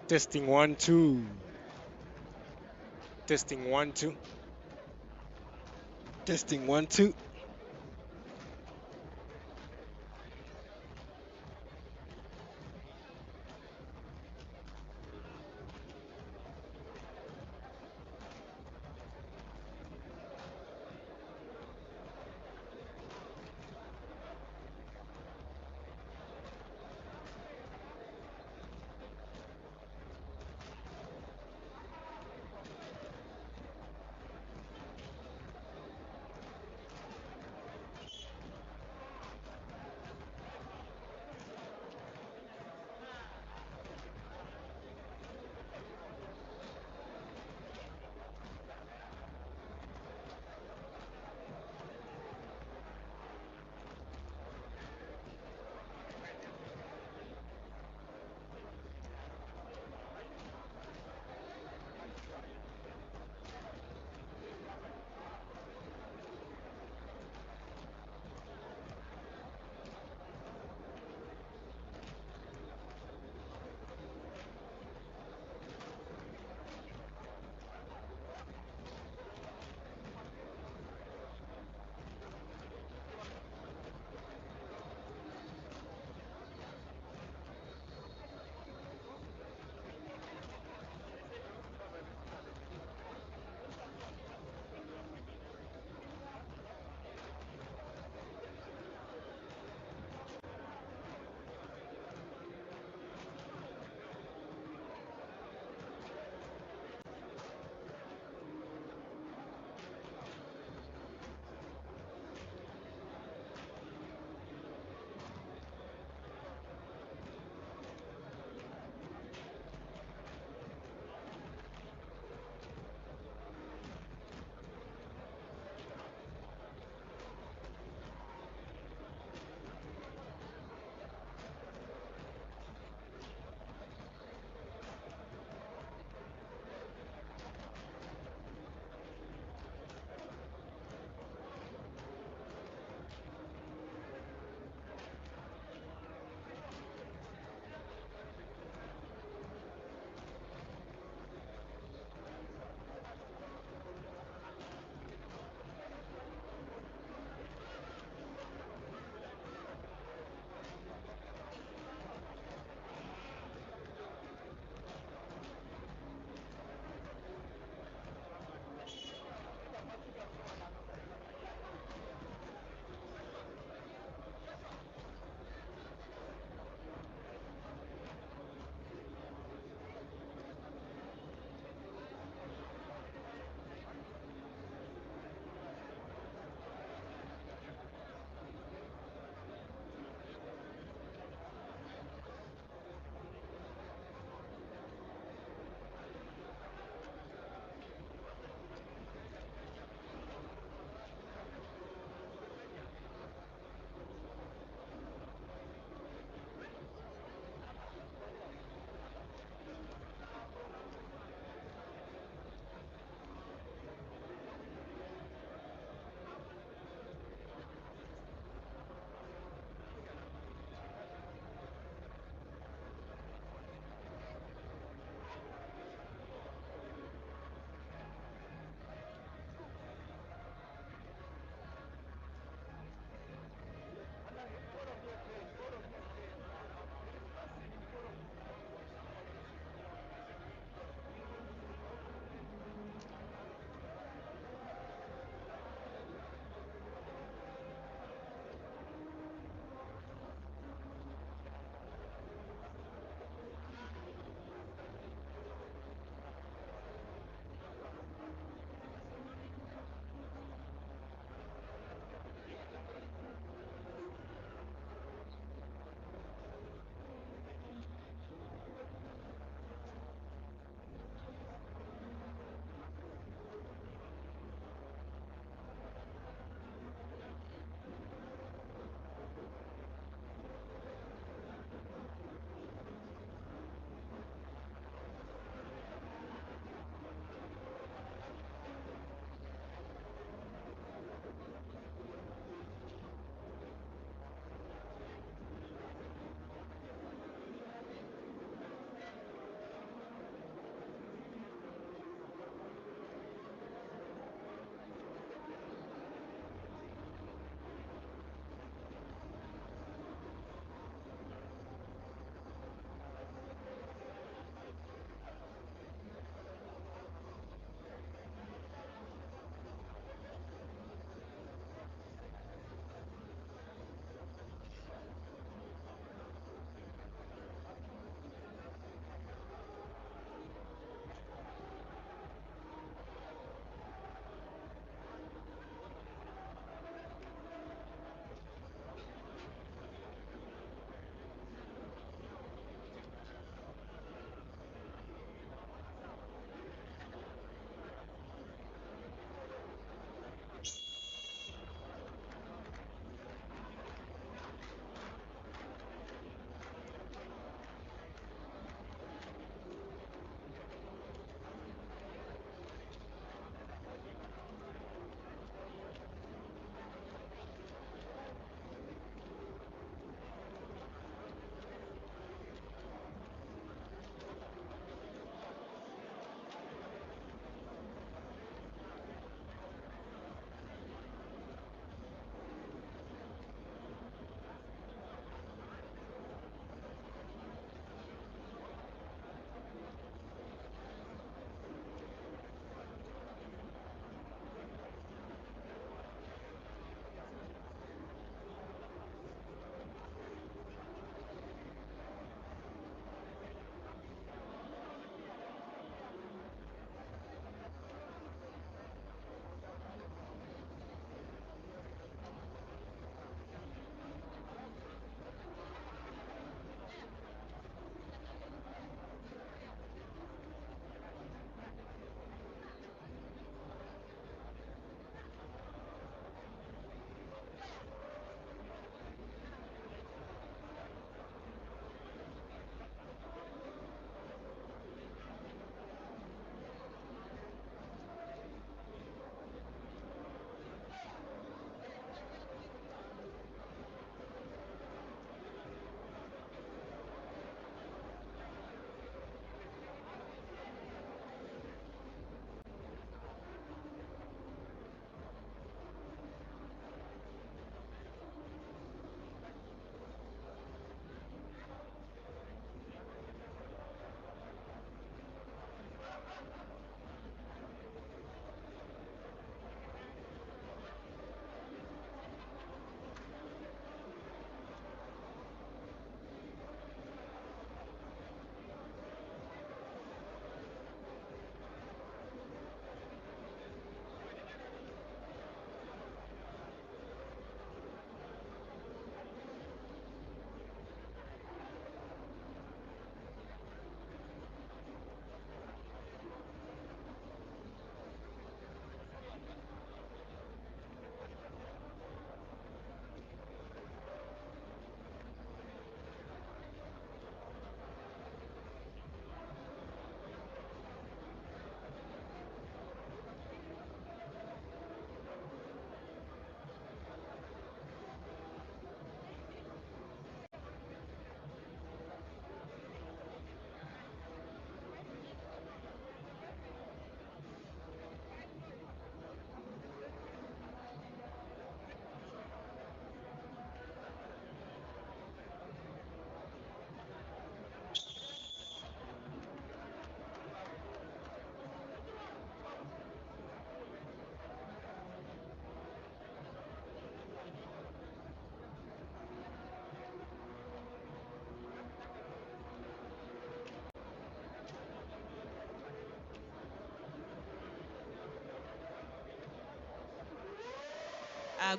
Testing 1 2. Testing 1 2. Testing 1 2.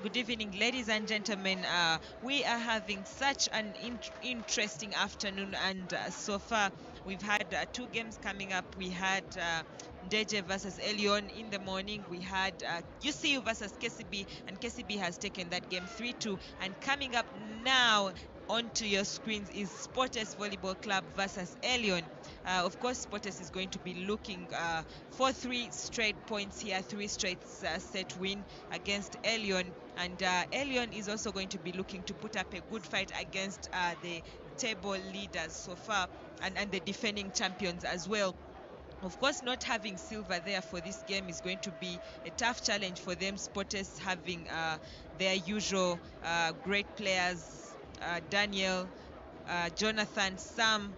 Good evening, ladies and gentlemen. We are having such an interesting afternoon, and so far we've had two games coming up. We had Ndeje versus Elyon in the morning. We had UCU versus KCB, and KCB has taken that game 3-2. And coming up now onto your screens is Sportes Volleyball Club versus Elyon. Of course, Sportes is going to be looking for 3 straight points here, 3 straight set win against Elyon. And Elyon is also going to be looking to put up a good fight against the table leaders so far, and the defending champions as well. Of course, not having silver there for this game is going to be a tough challenge for them. Sporters having their usual great players, Daniel, Jonathan, Sam,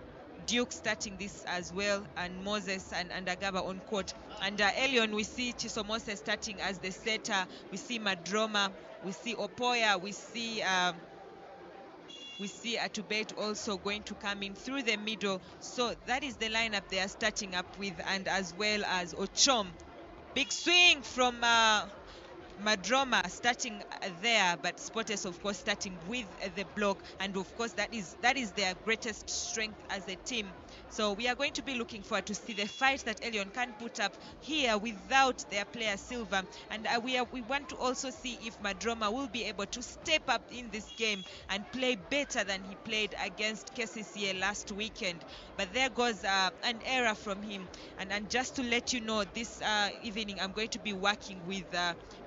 Duke starting this as well, and Moses and Agaba on court. And Elyon, we see Chisomose starting as the setter. We see Madroma, we see Opoya, we see Atubet also going to come in through the middle. So that is the lineup they are starting up with, and as well as Ochom. Big swing from Madroma starting there, but Sportes of course starting with the block, and of course that is their greatest strength as a team. So we are going to be looking forward to see the fight that Elyon can put up here without their player Silva, and we want to also see if Madroma will be able to step up in this game and play better than he played against KCCA last weekend. But there goes an error from him, and just to let you know, this evening I'm going to be working with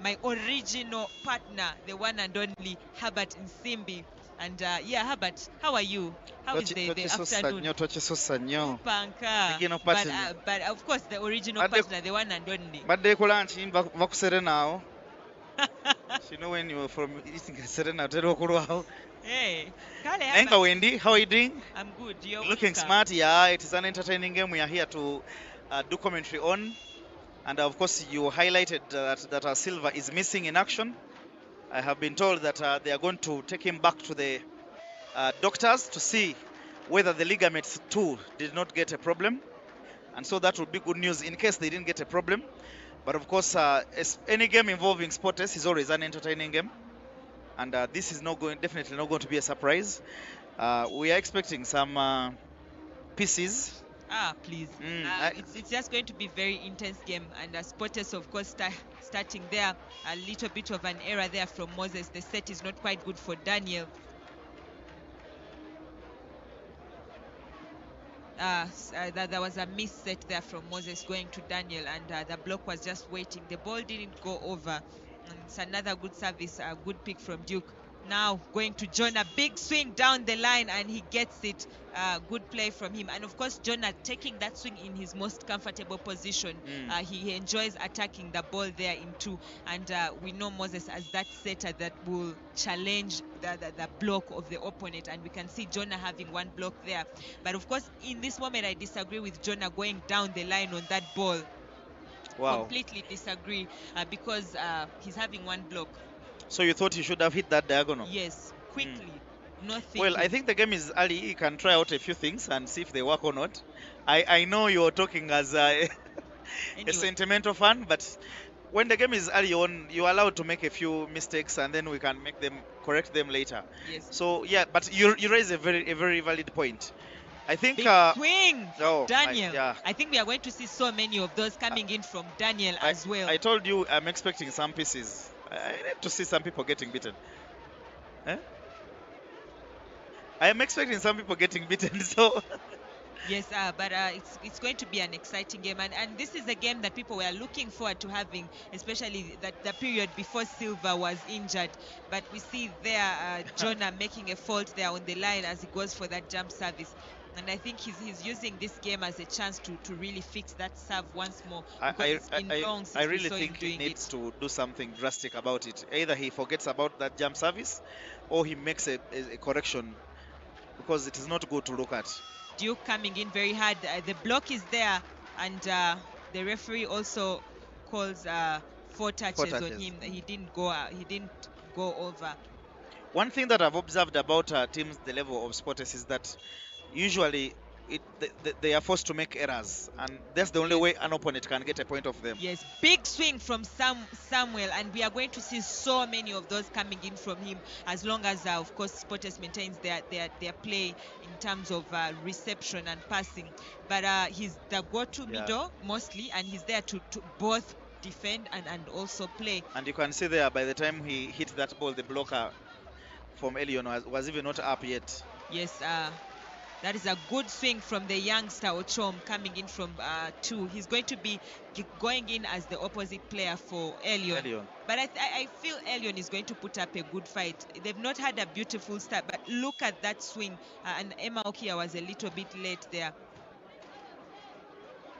my original partner, the one and only Herbert Nsimbi. And yeah, Herbert, how are you? How is the afternoon? But of course, the original partner, the one and only. You know, when you're from eating Serena, Hey, Enka Wendy, how are you doing? I'm good. You're looking welcome. smart. Yeah, it is an entertaining game. We are here to do commentary on, and of course, you highlighted that our Silva is missing in action. I have been told that they are going to take him back to the doctors to see whether the ligaments too did not get a problem, and so that would be good news in case they didn't get a problem. But of course, any game involving Sportes is always an entertaining game, and this is definitely not going to be a surprise. We are expecting some pieces. Please. It's just going to be very intense game, and Sportes of course starting there. A little bit of an error there from Moses. The set is not quite good for Daniel. There was a miss set there from Moses going to Daniel, and the block was just waiting. The ball didn't go over. And it's another good service, a good pick from Duke. Now going to Jonah, big swing down the line, and he gets it. Good play from him, and of course Jonah taking that swing in his most comfortable position. He enjoys attacking the ball there in two, and we know Moses as that setter that will challenge the block of the opponent, and we can see Jonah having one block there. But of course in this moment I disagree with Jonah going down the line on that ball. Wow. Completely disagree because he's having one block. So you thought he should have hit that diagonal? Yes, quickly. Nothing. Well, I think the game is early. You can try out a few things and see if they work or not. I know you're talking as a sentimental fan, but when the game is early on, you're allowed to make a few mistakes and then we can correct them later. Yes. So yeah, but you raise a very valid point. I think big swing, Daniel. I think we are going to see so many of those coming in from Daniel as well. I told you I'm expecting some pieces. I need to see some people getting beaten. I am expecting some people getting beaten, so yes, but it's going to be an exciting game, and this is a game that people were looking forward to having, especially the period before Silva was injured. But we see there Jonah making a fault there on the line as he goes for that jump service. And I think he's using this game as a chance to really fix that serve once more. I really think he needs to do something drastic about it. Either he forgets about that jump service or he makes a correction, because it is not good to look at. Duke coming in very hard. The block is there, and the referee also calls 4 touches on him. He didn't go over. One thing that I've observed about teams the level of Sportes is that usually they are forced to make errors, and that's the only Yes. way an opponent can get a point of them. Yes, big swing from Samuel, and we are going to see so many of those coming in from him, as long as, of course, Sportes maintains their play in terms of reception and passing. But he's the go-to Yeah. middle mostly, and he's there to both defend and also play. And you can see there, by the time he hit that ball, the blocker from Elyon was even not up yet. Yes, that is a good swing from the youngster Ochom coming in from 2. He's going to be going in as the opposite player for Elyon. But I feel Elyon is going to put up a good fight. They've not had a beautiful start, but look at that swing. And Emma Okia was a little bit late there.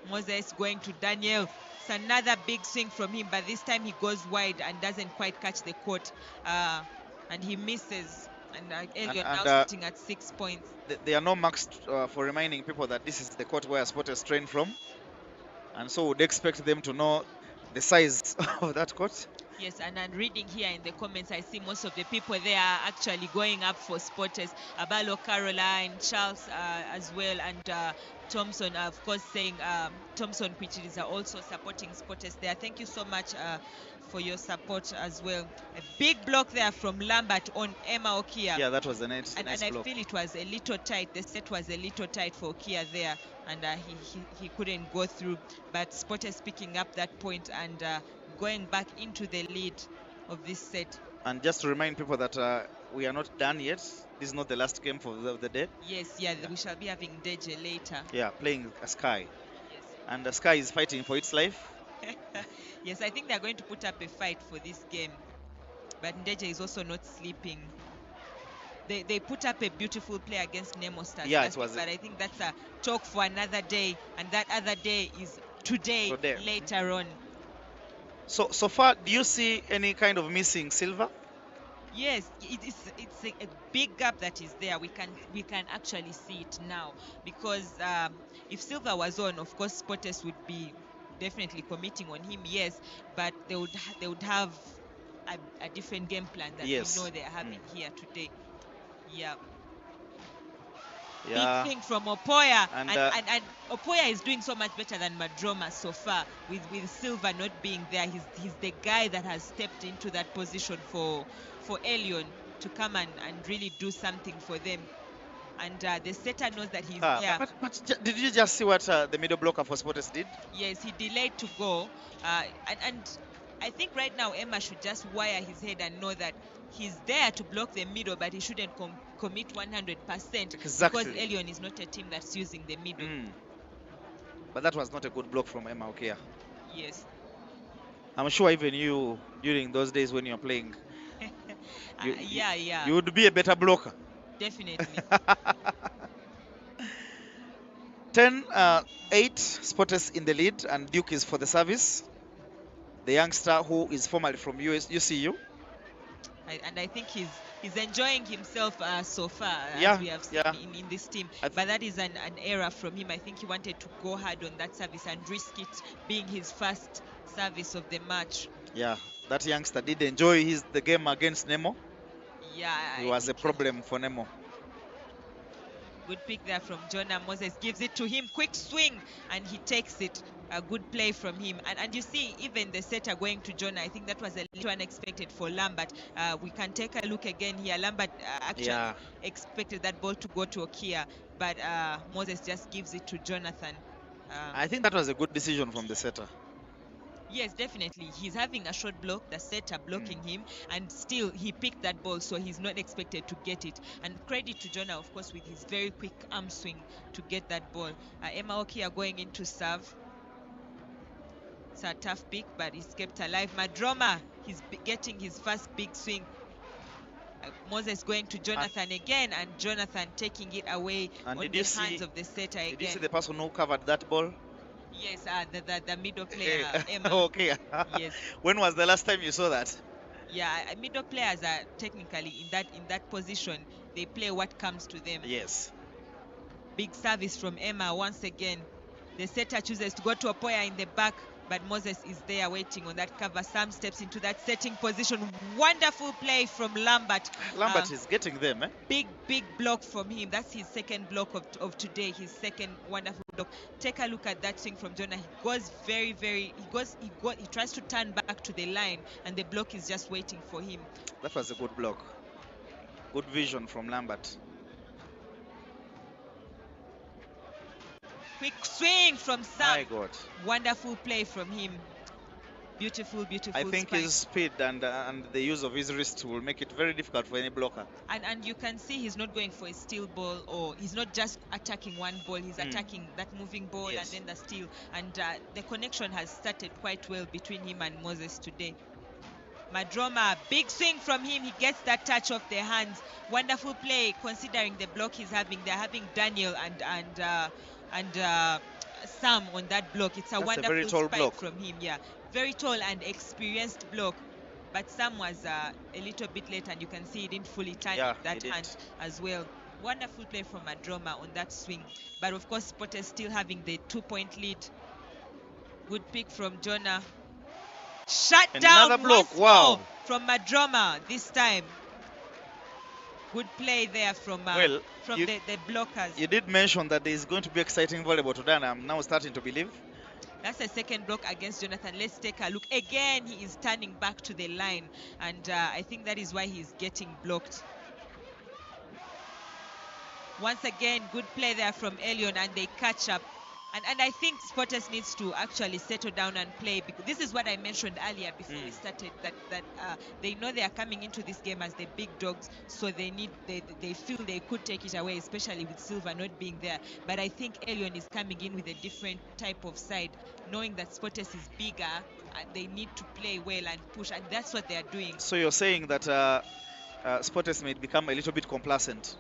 Moses going to Daniel. It's another big swing from him, but this time he goes wide and doesn't quite catch the court. And he misses. And Elyon now sitting at 6 points. They are no marks for reminding people that this is the court where Sportes train from. And so would expect them to know the size of that court. Yes, and I'm reading here in the comments, I see most of the people there are actually going up for Sportes. Abalo, Caroline, Charles as well, and Thompson, of course, saying Thompson Pichis are also supporting Sportes there. Thank you so much for your support as well. A big block there from Lambert on Emma Okia. Yeah, that was a nice and I feel it was a little tight. The set was a little tight for Okia there, and he couldn't go through. But Sportes picking up that point and going back into the lead of this set. And just to remind people that we are not done yet. This is not the last game for the day. Yes, yeah, we shall be having Deje later. Yeah, playing a Sky. Yes. And the Sky is fighting for its life. Yes, I think they're going to put up a fight for this game. But Deje is also not sleeping. They put up a beautiful play against Nemo Stars. Yeah, it was. But I think that's a talk for another day. And that other day is today. Later on. So far, do you see any kind of missing silver? Yes, it's a big gap that is there. We can actually see it now, because if Silva was on, of course Sportes would be definitely committing on him. Yes, but they would have a different game plan that we know they are having here today. Yeah. Big thing from Opoya, and Opoya is doing so much better than Madroma so far, with Silva not being there. He's the guy that has stepped into that position for Elyon to come and really do something for them. And the setter knows that he's there. But did you just see what the middle blocker for Sportes did? Yes, he delayed to go, and I think right now Emma should just wire his head and know that he's there to block the middle, but he shouldn't commit 100%. Exactly. Because Elyon is not a team that's using the middle. But that was not a good block from Emma Okia. Yes. I'm sure even you, during those days when you're playing, yeah. You would be a better blocker. Definitely. 10-8, Sportes in the lead, and Duke is for the service. The youngster who is formerly from UCU. And I think he's enjoying himself so far, yeah, as we have seen in this team. But that is an error from him. I think he wanted to go hard on that service and risk it being his first service of the match. Yeah, that youngster did enjoy the game against Nemo. Yeah, it was a problem for Nemo. Good pick there from Jonah. Moses gives it to him, quick swing, and he takes it. A good play from him. And you see, even the setter going to Jonah, I think that was a little unexpected for Lambert. We can take a look again here. Lambert actually expected that ball to go to Okia, but Moses just gives it to Jonathan. I think that was a good decision from the setter. Yes, definitely. He's having a short block, the setter blocking him, and still he picked that ball, so he's not expected to get it. And credit to Jonah, of course, with his very quick arm swing to get that ball. Emma Okia going in to serve. It's a tough pick, but he's kept alive. Madroma, he's getting his first big swing. Moses going to Jonathan again, and Jonathan taking it away on the hands of the setter again. Did you see the person who covered that ball? Yes, the middle player, Emma. Okay. Yes. When was the last time you saw that? Yeah, middle players are technically in that position. They play what comes to them. Yes. Big service from Emma once again. The setter chooses to go to Opoya in the back. but Moses is there waiting on that cover. Sam steps into that setting position. Wonderful play from Lambert. Lambert is getting them, eh? Big block from him. That's his second block of today. His second wonderful block. Take a look at that swing from Jonah. He goes he tries to turn back to the line, and the block is just waiting for him. That was a good block. Good vision from Lambert. Quick swing from Sam. My God. Wonderful play from him. Beautiful I think spike. his speed and the use of his wrist will make it very difficult for any blocker. And you can see he's not going for a steal ball, or he's not just attacking one ball. He's attacking that moving ball, Yes. and then the steal. And the connection has started quite well between him and Moses today. Madroma, big swing from him. He gets that touch off their hands. Wonderful play considering the block he's having. They're having Daniel and Sam on that block. It's a wonderful very tall spike block from him. Yeah, very tall and experienced block. But Sam was a little bit late, and you can see he didn't fully turn that hand as well. Wonderful play from Madroma on that swing. But of course, Sport is still having the 2-point lead. Good pick from Jonah. Shut down. Another block. Wow. From Madroma this time. Good play there from the blockers. You did mention that there is going to be exciting volleyball today, and I'm now starting to believe. That's a second block against Jonathan. Let's take a look. Again, he is turning back to the line, and I think that is why he's getting blocked. Once again, good play there from Elyon, and they catch up. And I think Spotters needs to actually settle down and play, because this is what I mentioned earlier before we started, that they know they are coming into this game as the big dogs, so they feel they could take it away, especially with Silva not being there. But I think Elyon is coming in with a different type of side, knowing that Spotters is bigger, and they need to play well and push, and that's what they are doing. So you're saying that Spotters may become a little bit complacent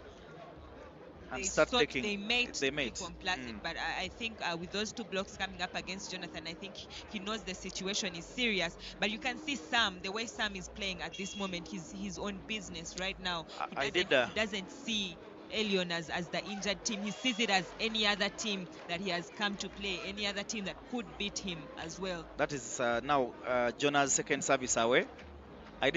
and they may be complacent, but I think with those two blocks coming up against Jonathan, I think he knows the situation is serious. But you can see Sam, the way Sam is playing at this moment, he's his own business right now. He doesn't see Elyon as the injured team. He sees it as any other team that he has come to play, any other team that could beat him as well. That is now Jonah's second service away. I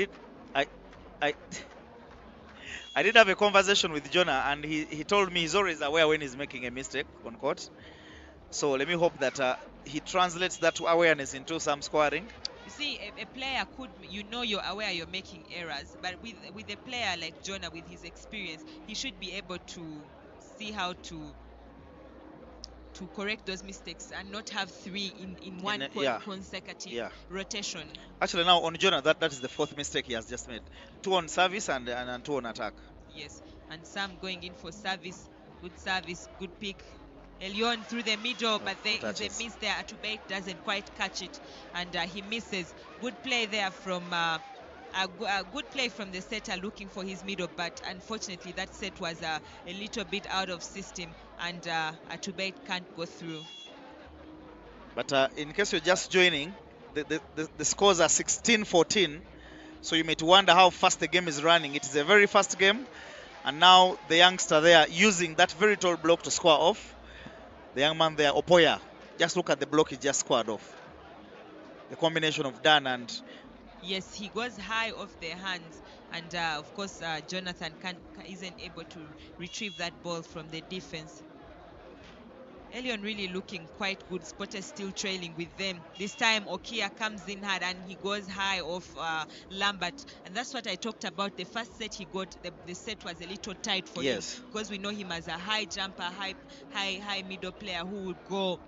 did have a conversation with Jonah, and he told me he's always aware when he's making a mistake on court. So let me hope that he translates that awareness into some scoring. You see, a player could, you're aware you're making errors, but with a player like Jonah, with his experience, he should be able to see how to correct those mistakes and not have three in one consecutive rotation. Actually, now on Jonah, that is the fourth mistake he has just made. 2 on service and 2 on attack. Yes, and Sam going in for service, good pick. Elyon through the middle, but there is a miss there. Atubate doesn't quite catch it, and he misses. Good play there from a good play from the setter looking for his middle, but unfortunately that set was a little bit out of system, and Atubate can't go through. But in case you're just joining, the scores are 16-14, so you might wonder how fast the game is running. It is a very fast game, and now the youngster there using that very tall block to score off. The young man there, Opoya, just look at the block he just scored off. The combination of Dan and... Yes, he goes high off their hands, and of course Jonathan isn't able to retrieve that ball from the defense. Elyon really looking quite good. Spotters still trailing with them. This time Okia comes in hard and he goes high off Lambert, and that's what I talked about. The first set he got, the set was a little tight for him, because we know him as a high jumper, high middle player who would go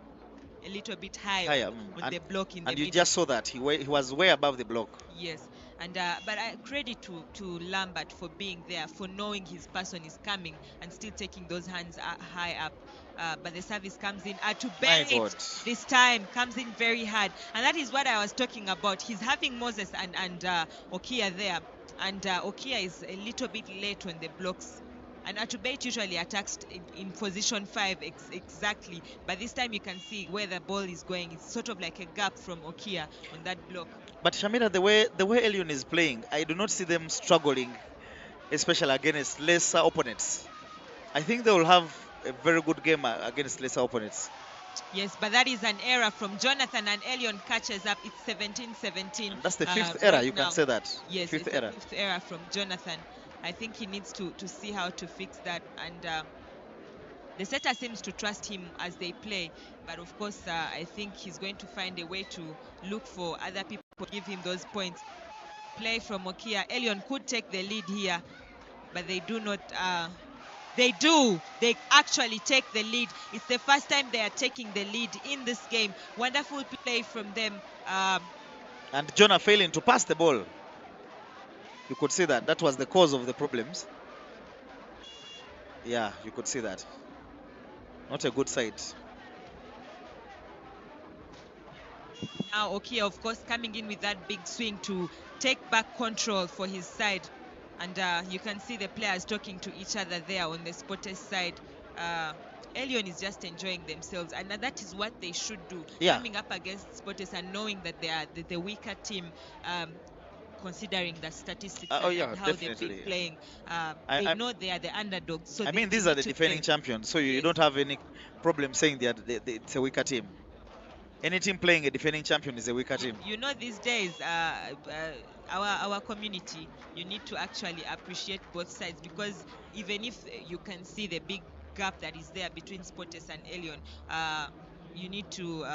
a little bit higher on the block in the middle. And you just saw that he was way above the block. Yes, and but I credit to Lambert for being there, for knowing his person is coming and still taking those hands high up. But the service comes in. Atubate this time comes in very hard, and that is what I was talking about. He's having Moses and Okia there, and Okia is a little bit late on the blocks. And Atubate usually attacks in position 5 exactly, but this time you can see where the ball is going. It's sort of like a gap from Okia on that block. But Shamira, the way Elyon is playing, I do not see them struggling, especially against lesser opponents. I think they will have a very good game against lesser opponents. Yes, but that is an error from Jonathan, and Elyon catches up. It's 17-17. And that's the fifth error, right you now. can say that. Yes, Fifth it's error. a fifth error from Jonathan. I think he needs to see how to fix that. And the setter seems to trust him as they play. But of course, I think he's going to find a way to look for other people to give him those points. Play from Okia. Elyon could take the lead here, but they do not. They do. They actually take the lead. It's the first time they are taking the lead in this game. Wonderful play from them. And Jonah failing to pass the ball. You could see that. That was the cause of the problems. Yeah, you could see that. Not a good side. Now Okia, of course, coming in with that big swing to take back control for his side. And you can see the players talking to each other there on the spotters side. Elyon is just enjoying themselves, and that is what they should do. Yeah. Coming up against spotters and knowing that they are the weaker team, considering the statistics Oh yeah, and how definitely. they've been playing. They know they are the underdogs. So I mean, these they are the need to defending play. champions, so you Yes. don't have any problem saying it's a weaker team. Any team playing a defending champion is a weaker team. You know, these days, our community, you need to actually appreciate both sides, because even if you can see the big gap that is there between Spotters and Elyon, you need to.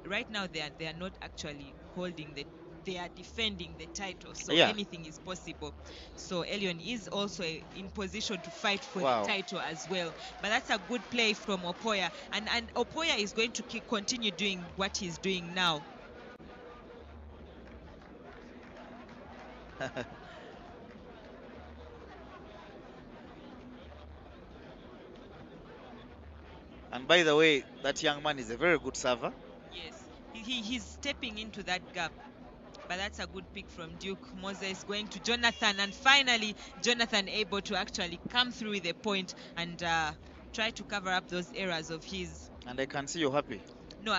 Right now, they are not actually holding the. They are defending the title, so Yeah. anything is possible. So Elyon is also in position to fight for Wow. the title as well. But that's a good play from Opoya, and Opoya is going to continue doing what he's doing now. And by the way, that young man is a very good server. Yes, he's stepping into that gap. But that's a good pick from Duke. Moses going to Jonathan, and finally Jonathan able to actually come through with a point and try to cover up those errors of his. And I can see you're happy. No,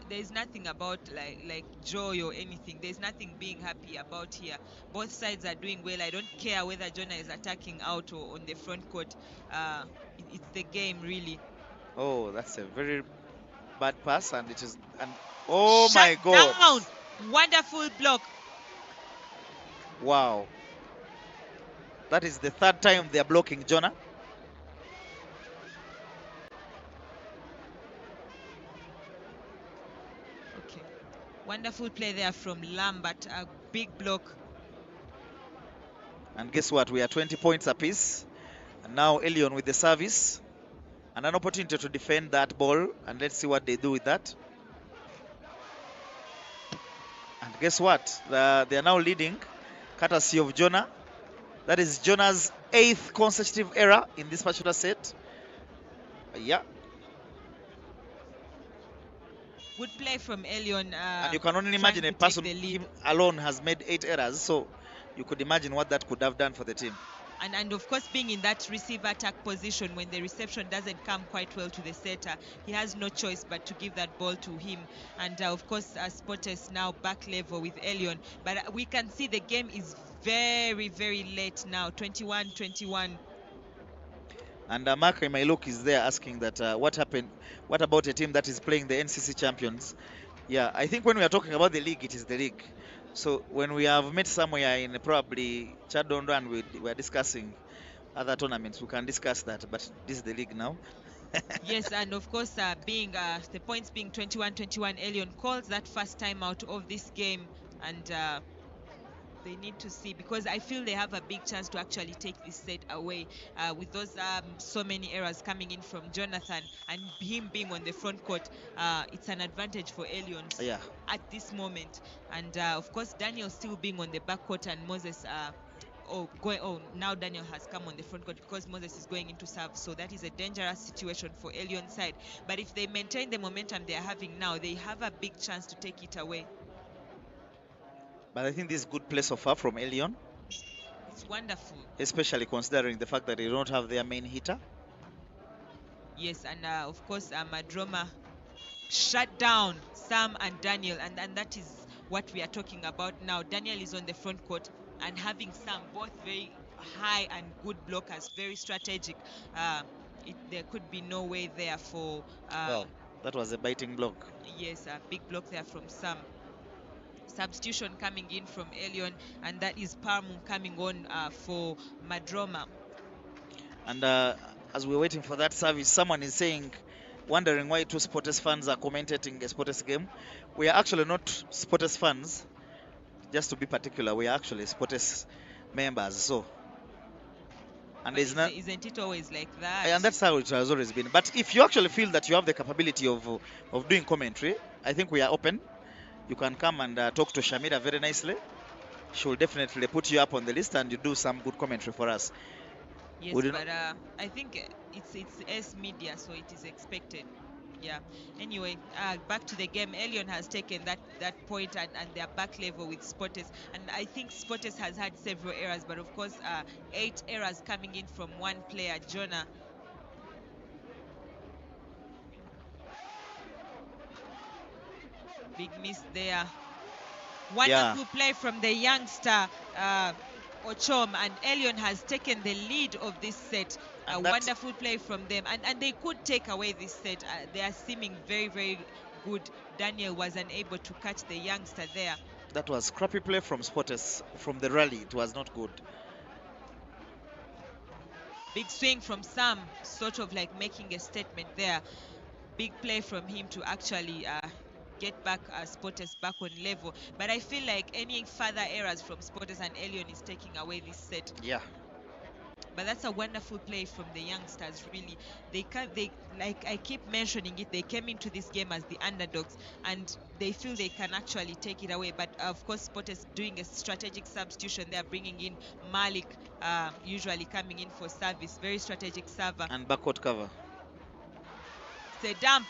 there's nothing about like joy or anything. There's nothing being happy about here. Both sides are doing well. I don't care whether Jonah is attacking out or on the front court. It's the game, really. Oh, that's a very bad pass, and it is. And oh Shut my God! Down. Wonderful block. Wow. That is the third time they are blocking Jonah. Okay. Wonderful play there from Lambert. A big block. And guess what? We are 20 points apiece. And now Elyon with the service. And an opportunity to defend that ball. And let's see what they do with that. And guess what? They are now leading, courtesy of Jonah. That is Jonah's 8th consecutive error in this particular set. Yeah. Good play from Elyon. And you can only imagine a person him alone has made 8 errors. So you could imagine what that could have done for the team. And of course, being in that receiver attack position when the reception doesn't come quite well to the setter, he has no choice but to give that ball to him. And of course, Spotters now back level with Elyon. But we can see the game is very, very late now, 21-21. And Mark in my look is there asking that what happened? What about a team that is playing the NCC champions? Yeah, I think when we are talking about the league, it is the league. So when we have met somewhere in probably Chadondo and we are discussing other tournaments, we can discuss that. But this is the league now. Yes, and of course, being the points being 21-21, Elyon calls that first time out of this game, and they need to see, because I feel they have a big chance to actually take this set away with those so many errors coming in from Jonathan and him being on the front court. It's an advantage for Elyon at this moment, and of course Daniel still being on the back court, and Moses now Daniel has come on the front court because Moses is going into serve, so that is a dangerous situation for Elyon's side. But if they maintain the momentum they are having now, they have a big chance to take it away. But I think this is good play so far from Elyon. It's wonderful. Especially considering the fact that they don't have their main hitter. Yes, and of course Madroma shut down Sam and Daniel, and that is what we are talking about now. Daniel is on the front court, and having Sam, both very high and good blockers, very strategic. there could be no way there for Well, that was a biting block. yes, a big block there from Sam. Substitution coming in from Elyon, and that is Parmu coming on for Madroma. And as we're waiting for that service, someone is saying, wondering why two Sporters fans are commentating a Sporters game. We are actually not Sporters fans, just to be particular. We are actually Sporters members. So, and But it's not, isn't it always like that? and that's how it has always been. But if you actually feel that you have the capability of doing commentary, I think we are open. You can come and talk to Shamira very nicely. She will definitely put you up on the list and you do some good commentary for us. Yes, We do but I think it's S media, so it is expected. Yeah. Anyway, back to the game. Elyon has taken that point and their back level with Sporters, and I think Sporters has had several errors, but of course, 8 errors coming in from one player, Jonah. Big miss there. Wonderful play from the youngster Ochom, and Elyon has taken the lead of this set. A wonderful play from them, and they could take away this set. They are seeming very, very good. Daniel was unable to catch the youngster there. That was crappy play from Sporters from the rally. It was not good. Big swing from Sam, sort of like making a statement there. Big play from him to actually get back Sporters back on level. But I feel like any further errors from Sporters and Elyon is taking away this set. Yeah. But that's a wonderful play from the youngsters, really. They like I keep mentioning it, they came into this game as the underdogs, and they feel they can actually take it away. But of course, Sporters doing a strategic substitution. They are bringing in Malik, usually coming in for service, very strategic server. And backcourt cover. It's a dump,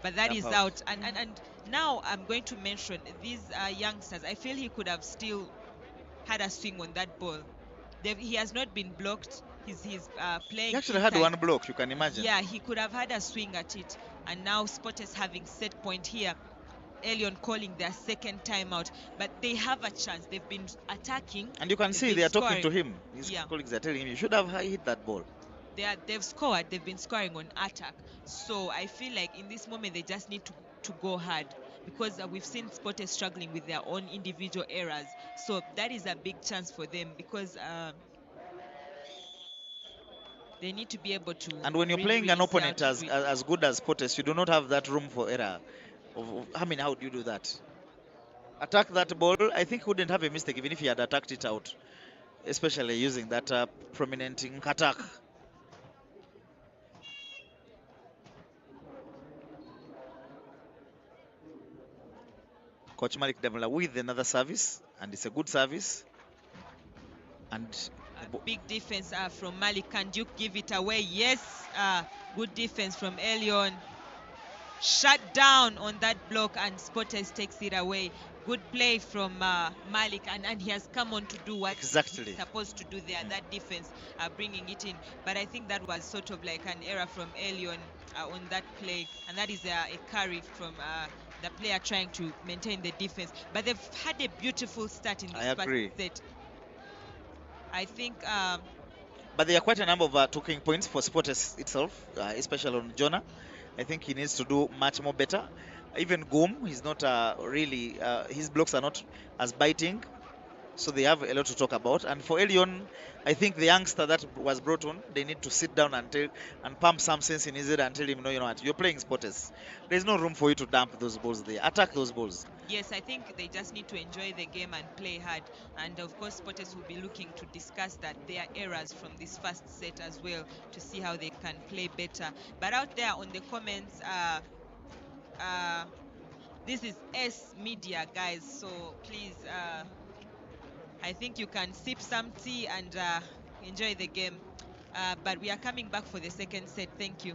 but that is out. And now I'm going to mention these youngsters. I feel he could have still had a swing on that ball. He has not been blocked. He's playing. He actually had one block, you can imagine. Yeah, he could have had a swing at it. And now Sporters having set point here. Elyon calling their second timeout, but they have a chance. They've been attacking. And you can see they are talking to him. His colleagues are telling him, you should have hit that ball. They've scored. They've been scoring on attack. So I feel like in this moment they just need to go hard, because we've seen Sporters struggling with their own individual errors. So that is a big chance for them, because they need to be able to. And when you're playing an opponent as good as Sporters, you do not have that room for error. How do you do that? Attack that ball. I think he wouldn't have a mistake even if he had attacked it out, especially using that prominent attack. Coach Malik Devla with another service, and it's a good service. And big defense from Malik. Can Duke give it away? Yes. Good defense from Elyon. Shut down on that block, and Sporters takes it away. Good play from Malik, and he has come on to do what he's supposed to do there. That defense bringing it in. But I think that was sort of like an error from Elyon on that play, and that is a carry from the player trying to maintain the defense. But they've had a beautiful start in this first set. I think. But there are quite a number of talking points for Sporters itself, especially on Jonah. I think he needs to do much more better. Even Goom, he's not really, his blocks are not as biting. So they have a lot to talk about. And for Elyon, I think the youngster that was brought on, they need to sit down and pump some sense in his head and tell him, no, you know what, you're playing Sporters. There's no room for you to dump those balls there. Attack those balls. Yes, I think they just need to enjoy the game and play hard. And of course, Sporters will be looking to discuss their errors from this first set as well, to see how they can play better. But out there on the comments, this is S Media, guys. So please, I think you can sip some tea and enjoy the game. But we are coming back for the second set. Thank you.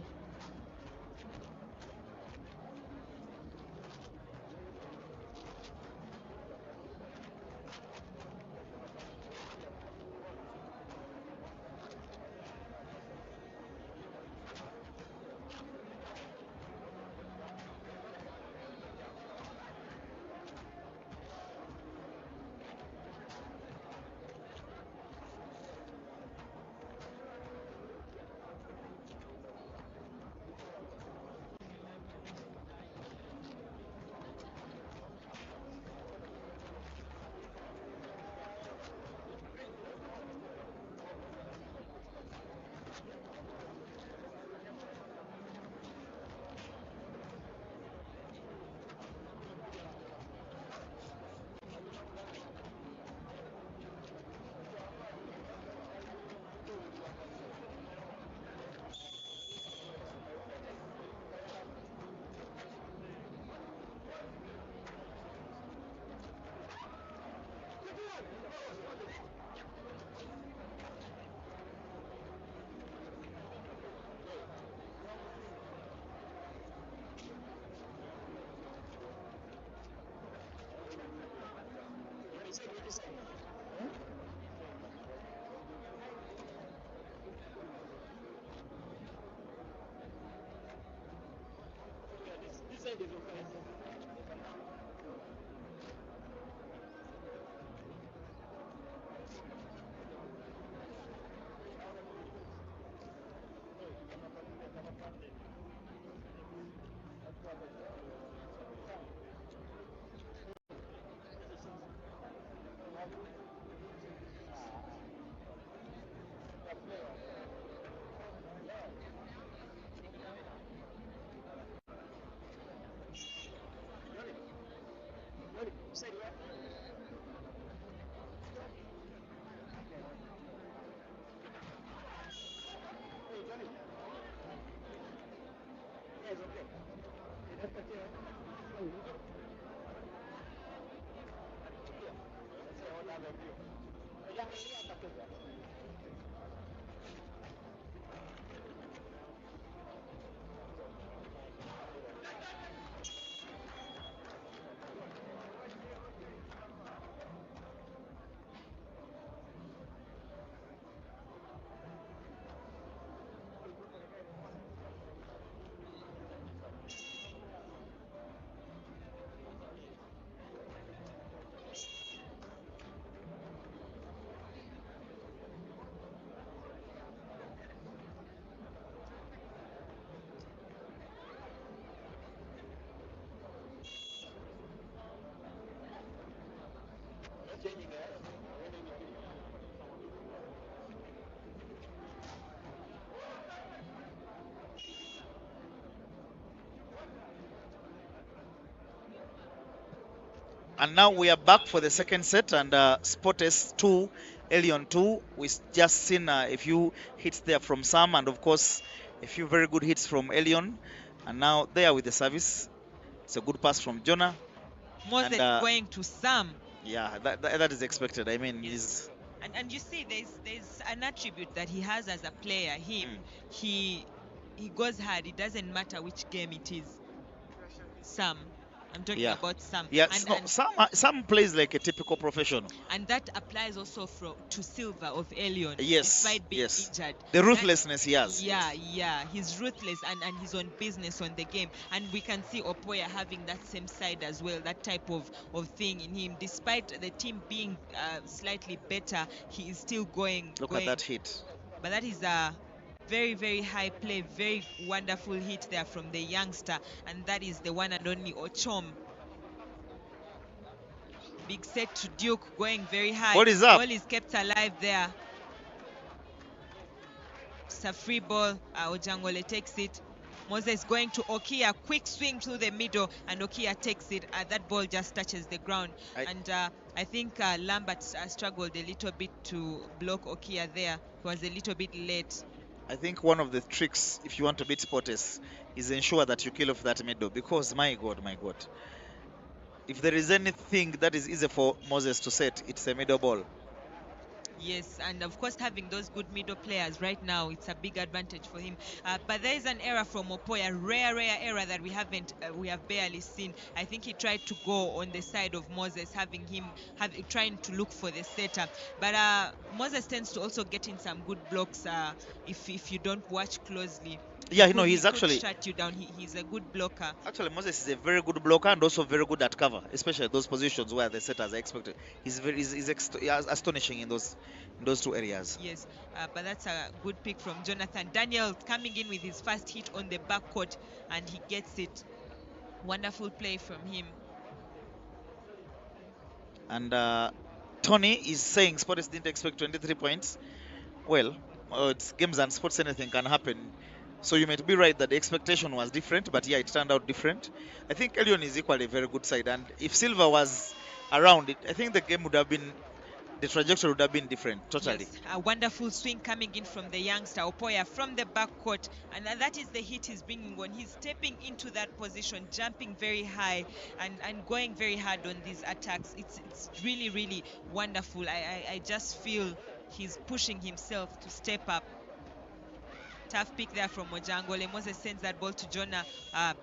And now we are back for the second set, and Sportes 2, Elyon 2. We just seen a few hits there from Sam, and of course a few very good hits from Elyon. And now there with the service, it's a good pass from Jonah. Moses And going to Sam. yeah, that is expected. I mean, Yes. he's And you see, there's an attribute that he has as a player. He goes hard. It doesn't matter which game it is. Sam, I'm talking yeah. about Sam. Yeah, And no, and Sam plays like a typical professional. and that applies also to Silva of Elyon. Yes, Despite being yes. injured, The ruthlessness he has. yeah, yeah, he's ruthless and he's on business on the game. And we can see Opoya having that same side as well, that type of thing in him. Despite the team being slightly better, he is still going. Look at that hit. But that is a very, very high play, very wonderful hit there from the youngster, and that is the one and only Ochom. Big set to Duke, going very high. Ball is up. Ball is kept alive there. It's a free ball. Ojangole takes it. Moses going to Okia, quick swing through the middle, and Okia takes it. That ball just touches the ground. I think Lambert struggled a little bit to block Okia there. He was a little bit late. I think one of the tricks, if you want to beat Sportes, is ensure that you kill off that middle, because my God, if there is anything that is easy for Moses to set, it's a middle ball. Yes, and of course having those good middle players right now, it's a big advantage for him. But there is an error from Opoya, rare error that we have barely seen. I think he tried to go on the side of Moses, trying to look for the setter. But Moses tends to also get in some good blocks if you don't watch closely. Yeah, he's actually shut you down. He's a good blocker. Actually, Moses is a very good blocker and also very good at cover, especially those positions where the setters are expected. He's astonishing in those two areas. Yes, but that's a good pick from Jonathan. Daniel coming in with his first hit on the backcourt, and he gets it. Wonderful play from him. And Tony is saying Sports didn't expect 23 points. Well, it's games and sports, anything can happen. So you might be right that the expectation was different, but yeah, it turned out different. I think Elyon is equally a very good side, and if Silva was around it, I think the game would have been, the trajectory would have been different, totally. Yes, a wonderful swing coming in from the youngster Opoya from the backcourt, and that is the hit he's bringing on. He's stepping into that position, jumping very high and going very hard on these attacks. It's really, really wonderful. I just feel he's pushing himself to step up. Tough pick there from Ojangole. Moses sends that ball to Jonah.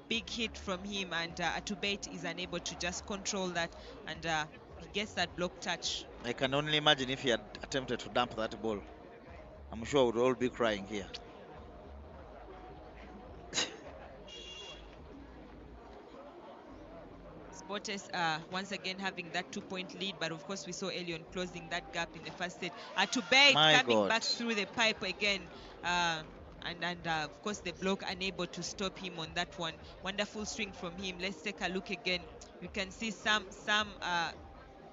Big hit from him, and Atubate is unable to just control that and he gets that block touch. I can only imagine if he had attempted to dump that ball. I'm sure we'd all be crying here. Sportes once again having that 2-point lead, but of course we saw Elyon closing that gap in the first set. To Bate My coming God. back through the pipe again. And of course the block unable to stop him on that one. Wonderful swing from him. Let's take a look again. You can see some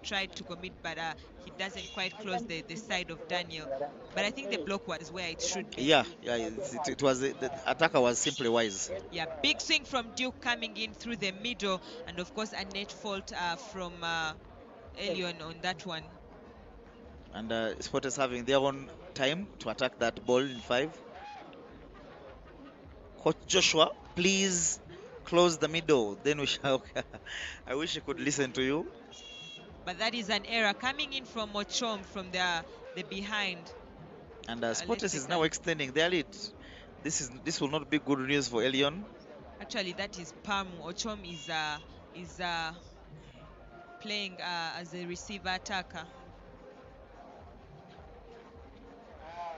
tried to commit, but he doesn't quite close the side of Daniel. But I think the block was where it should be. Yeah, it was the attacker was simply wise. Yeah, big swing from Duke coming in through the middle, and of course a net fault from Elyon on that one. And Sport is having their own time to attack that ball in 5. Coach Joshua, please close the middle. Then we shall. I wish I could listen to you. But that is an error coming in from Ochom from the behind. And Sportes is now extending their lead. This will not be good news for Elyon. Actually, that is Palmu. Ochom is playing as a receiver attacker.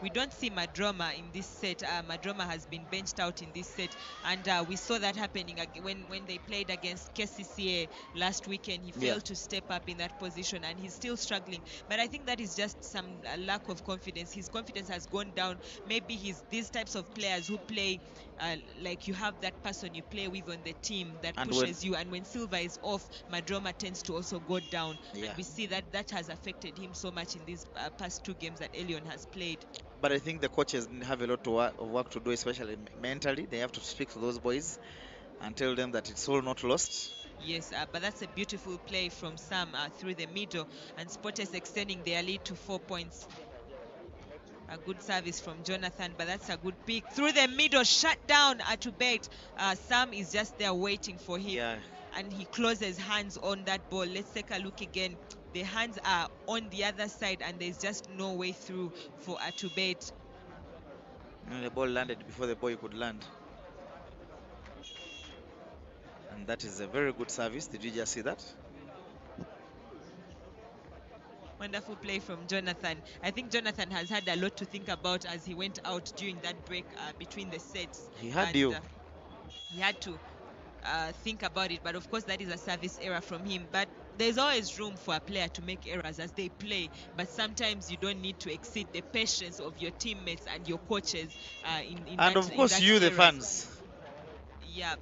We don't see Madroma in this set. Madroma has been benched out in this set, and we saw that happening when they played against KCCA last weekend. He failed to step up in that position, and he's still struggling. But I think that is just some lack of confidence. His confidence has gone down. Maybe he's these types of players who play like you have that person you play with on the team that pushes you, and when Silva is off, Madroma tends to also go down. And we see that has affected him so much in these past 2 games that Elyon has played. But I think the coaches have a lot of work to do, especially mentally. They have to speak to those boys and tell them that it's all not lost. Yes, but that's a beautiful play from Sam through the middle, and Sportes extending their lead to 4 points. A good service from Jonathan, but that's a good pick through the middle, shut down to Bate. Sam is just there waiting for him, and he closes hands on that ball. Let's take a look again. The hands are on the other side, and there's just no way through for Atubate. And the ball landed before the boy could land. And that is a very good service. Did you just see that? Wonderful play from Jonathan. I think Jonathan has had a lot to think about as he went out during that break between the sets. He had he had to think about it, but of course that is a service error from him. But there's always room for a player to make errors as they play, but sometimes you don't need to exceed the patience of your teammates and your coaches and of course you, the fans. Yeah,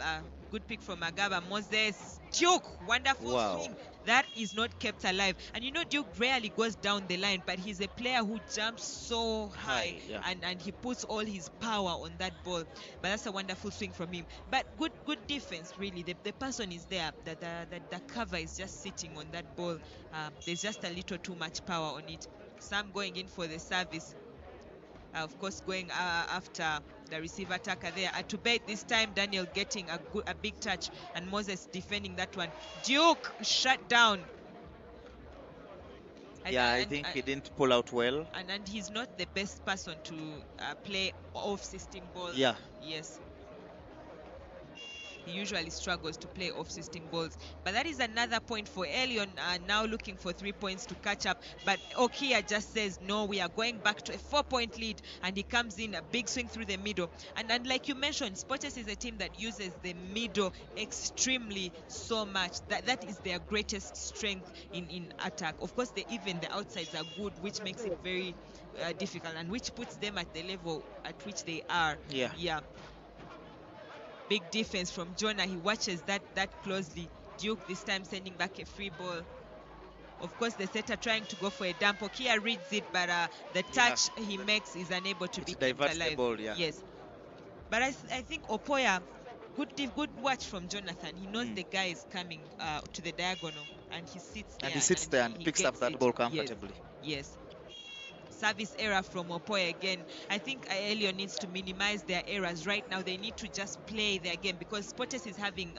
good pick from Agaba. Moses Duke, wonderful swing. That is not kept alive. And you know, Duke rarely goes down the line, but he's a player who jumps so high, and he puts all his power on that ball. But that's a wonderful swing from him. But good defense, really. The person is there. The cover is just sitting on that ball. There's just a little too much power on it. Sam going in for the service. Of course, going after the receiver attacker there. To Bate this time, Daniel getting a big touch, and Moses defending that one. Duke shut down. I think he didn't pull out well. And he's not the best person to play off-system balls. Yes. He usually struggles to play off-system balls. But that is another point for Elyon, now looking for 3 points to catch up. But Okia just says, no, we are going back to a 4-point lead. And he comes in, a big swing through the middle. And like you mentioned, Sportes is a team that uses the middle extremely so much. That is their greatest strength in attack. Of course, even the outsides are good, which makes it very difficult, and which puts them at the level at which they are. Yeah. Big defense from Jonah. He watches that closely. Duke this time sending back a free ball. Of course, the setter trying to go for a dump. Okia reads it, but the touch he makes is unable to be kept alive. The ball, yes. But I think Opoya, good watch from Jonathan. He knows the guy is coming to the diagonal, and he sits there. And picks up that ball comfortably. Yes. Service error from Opoya again. I think Elyon needs to minimize their errors right now. They need to just play their game, because Sportes is having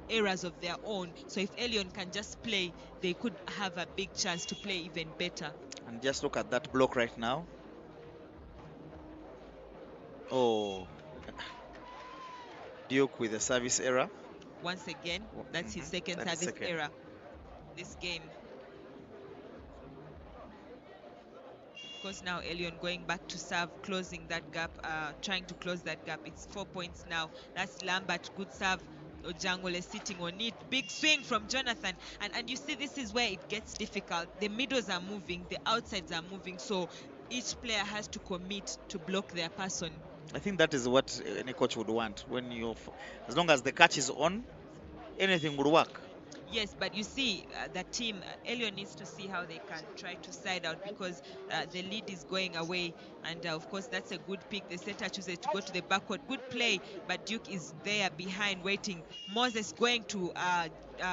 errors of their own. So if Elyon can just play, they could have a big chance to play even better. And just look at that block right now. Oh, Duke with a service error. Once again, that's his second service error this game. course, now Elyon going back to serve, closing that gap, trying to close that gap. It's 4 points now. That's Lambert, good serve. Ojangole sitting on it. Big swing from Jonathan. And you see, this is where it gets difficult. The middles are moving, the outsides are moving. So each player has to commit to block their person. I think that is what any coach would want. As long as the catch is on, anything would work. Yes, but you see, the team, Elyon needs to see how they can try to side out because the lead is going away. And of course, that's a good pick. The setter chooses to go to the backward. Good play, but Duke is there behind waiting. Moses going to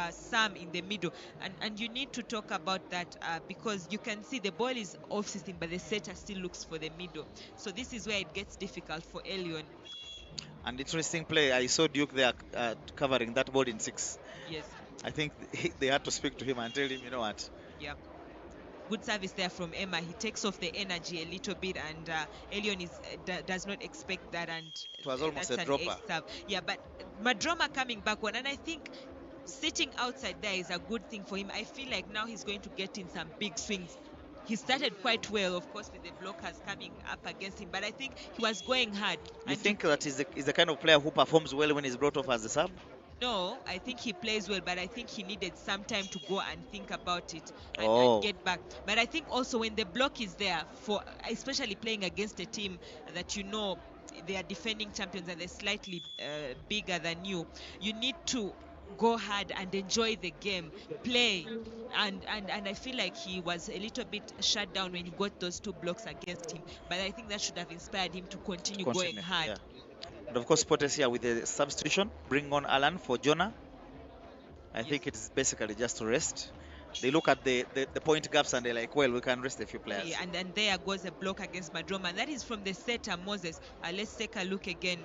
Sam in the middle. And you need to talk about that because you can see the ball is off system, but the setter still looks for the middle. So this is where it gets difficult for Elyon. An interesting play. I saw Duke there covering that ball in 6. Yes. I think they had to speak to him and tell him, you know what? Yeah. Good service there from Emma. He takes off the energy a little bit, and Elyon does not expect that, and It was almost that's a an dropper. ace serve. Yeah, but Madroma coming back on, and I think sitting outside there is a good thing for him. I feel like now he's going to get in some big swings. He started quite well, of course, with the blockers coming up against him, but I think he was going hard. You think that is the kind of player who performs well when he's brought off as a sub? No, I think he plays well, but I think he needed some time to go and think about it and get back. But I think also when the block is there, for especially playing against a team that you know they are defending champions and they're slightly bigger than you, you need to go hard and enjoy the game, play. And I feel like he was a little bit shut down when he got those 2 blocks against him. But I think that should have inspired him to continue going hard. Yeah. And of course, Potes here with the substitution, bring on Alan for Jonah. I think it's basically just to rest. They look at the point gaps and they're like, well, we can rest a few players. Yeah, and then there goes a block against Madroma. That is from the setter, Moses. Let's take a look again.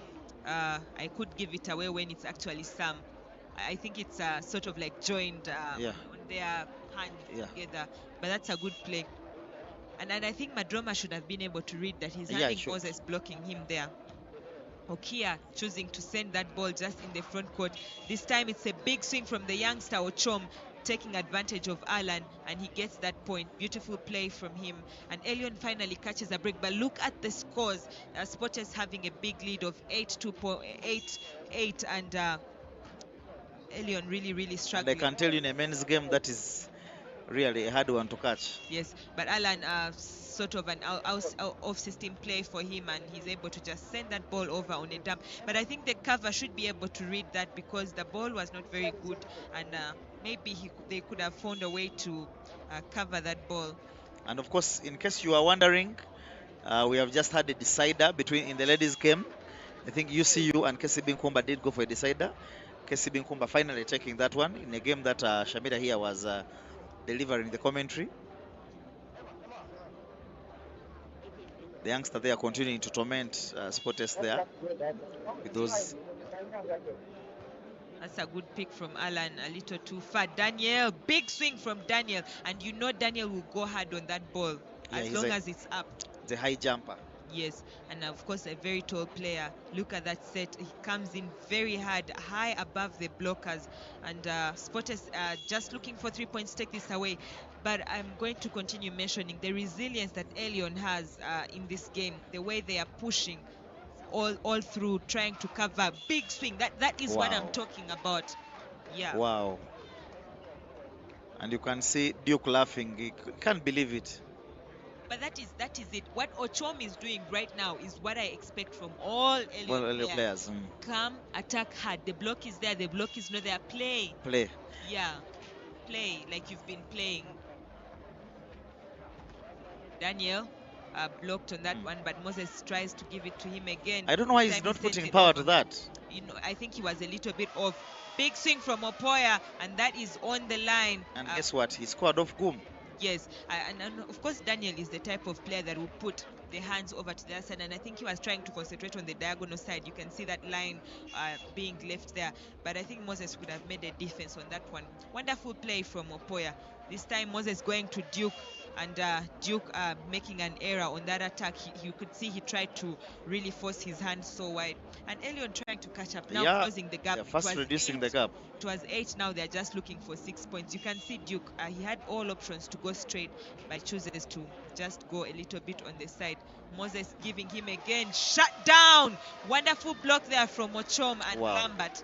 I could give it away when it's actually Sam. I think it's sort of like joined on their hands together. But that's a good play. And I think Madroma should have been able to read that he's having Moses blocking him there. Okia choosing to send that ball just in the front court. This time it's a big swing from the youngster Ochom, taking advantage of Alan, and he gets that point. Beautiful play from him. And Elyon finally catches a break. But look at the scores. Sporters having a big lead of 8-8, and Elyon really struggling. And I can tell you in a men's game that is really a hard one to catch. Yes, but Alan sort of an off-system play for him, and he's able to just send that ball over on a dump. But I think the cover should be able to read that because the ball was not very good, and maybe they could have found a way to cover that ball. And of course, in case you are wondering, we have just had a decider in the ladies' game. I think UCU and KCB Nkumba did go for a decider. KCB Nkumba finally taking that one in a game that Shamira here was delivering the commentary. The youngster there continuing to torment Sporters there with those. That's a good pick from Alan, a little too far. Daniel, big swing from Daniel, and you know Daniel will go hard on that ball as long as it's up. The high jumper. Yes, and of course a very tall player. Look at that set. He comes in very hard, high above the blockers, and Sporters just looking for 3 points, take this away. But I'm going to continue mentioning the resilience that Elyon has in this game, the way they are pushing all through, trying to cover. Big swing. That is what I'm talking about. Yeah. Wow. And you can see Duke laughing. He can't believe it. But that is it. What Ochom is doing right now is what I expect from all Elyon players. Come, attack hard. The block is there. The block is not there. Play. Yeah. Play like you've been playing. Daniel blocked on that one, but Moses tries to give it to him again. I don't know why he's not putting power to that. You know, I think he was a little bit off. Big swing from Opoya, and that is on the line. And guess what? He scored off Goom. Yes, and of course Daniel is the type of player that will put the hands over to the other side, and I think he was trying to concentrate on the diagonal side. You can see that line being left there, but I think Moses would have made a difference on that one. Wonderful play from Opoya. This time Moses going to Duke. and Duke making an error on that attack. You could see he tried to really force his hand so wide, and Elyon trying to catch up now, Yeah, closing the gap. they're It fast was reducing the 8. gap. It was 8. Now they're just looking for 6 points. You can see Duke, he had all options to go straight, but chooses to just go a little bit on the side. Moses giving him again, shut down. Wonderful block there from Ochom and Wow. Lambert.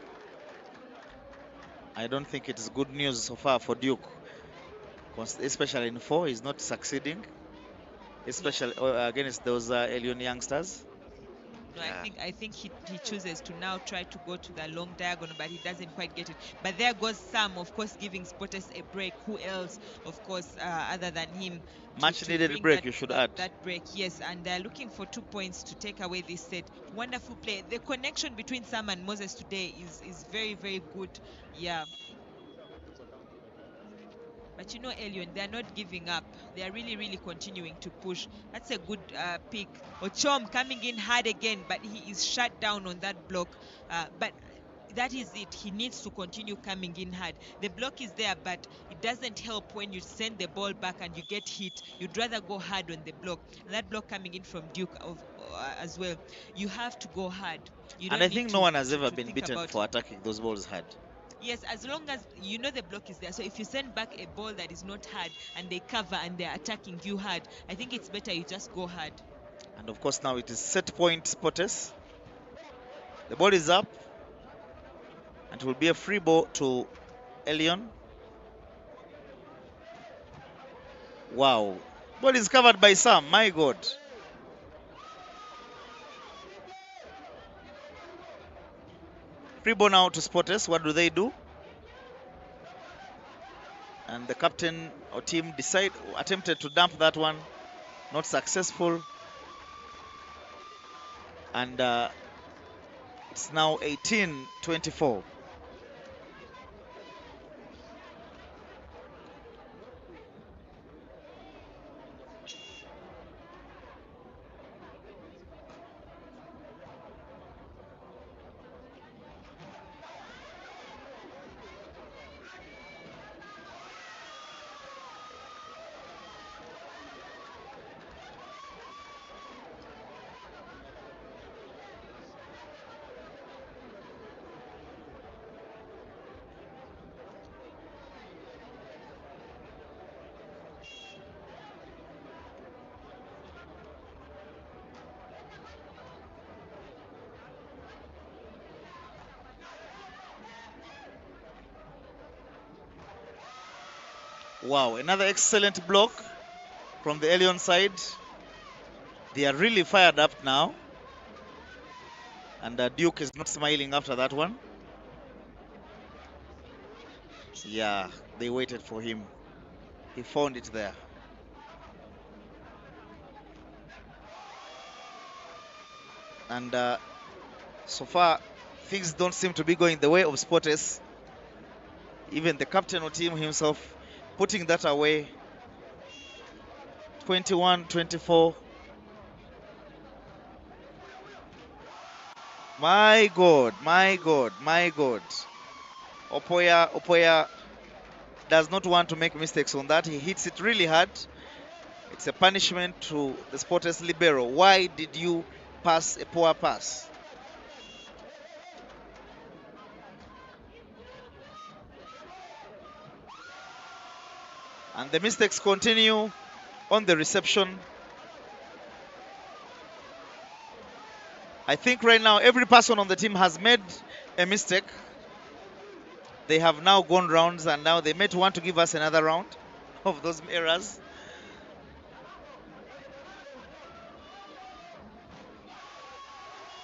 I don't think it is good news so far for Duke, especially in 4. He's not succeeding, especially against those Elyon youngsters. No, Yeah. I think he chooses to now try to go to the long diagonal, but he doesn't quite get it. But there goes Sam, of course, giving Sporters a break. Who else, of course, other than him, Much to needed bring break, you should add. that break? Yes, and they're looking for 2 points to take away this set. Wonderful play. The connection between Sam and Moses today is very, very good. Yeah. But you know, Elyon, they're not giving up. They're really, really continuing to push. That's a good pick. Ochom coming in hard again, but he is shut down on that block. But that is it. He needs to continue coming in hard. The block is there, but it doesn't help when you send the ball back and you get hit. You'd rather go hard on the block. And that block coming in from Duke as well. You have to go hard. You And don't I need think no to, one has ever to been think beaten about. for attacking those balls hard. Yes, as long as you know the block is there. So if you send back a ball that is not hard and they cover and they're attacking you hard, I think it's better you just go hard. And of course now it is set point Spotters. The ball is up. And it will be a free ball to Elyon. Wow. Ball is covered by Sam. My God. Free ball now to Spotters. What do they do? And the captain or team attempted to dump that one. Not successful. And it's now 18-24. Wow, another excellent block from the Elyon side. They are really fired up now. And Duke is not smiling after that one. Yeah, they waited for him. He found it there. And so far, things don't seem to be going the way of Spotters. Even the captain of team himself putting that away. 21-24. My God, my God, my God. Opoya does not want to make mistakes on that. He hits it really hard. It's a punishment to the Spotters libero. Why did you pass a poor pass? And the mistakes continue on the reception. I think right now every person on the team has made a mistake. They have now gone rounds and now they might want to give us another round of those errors.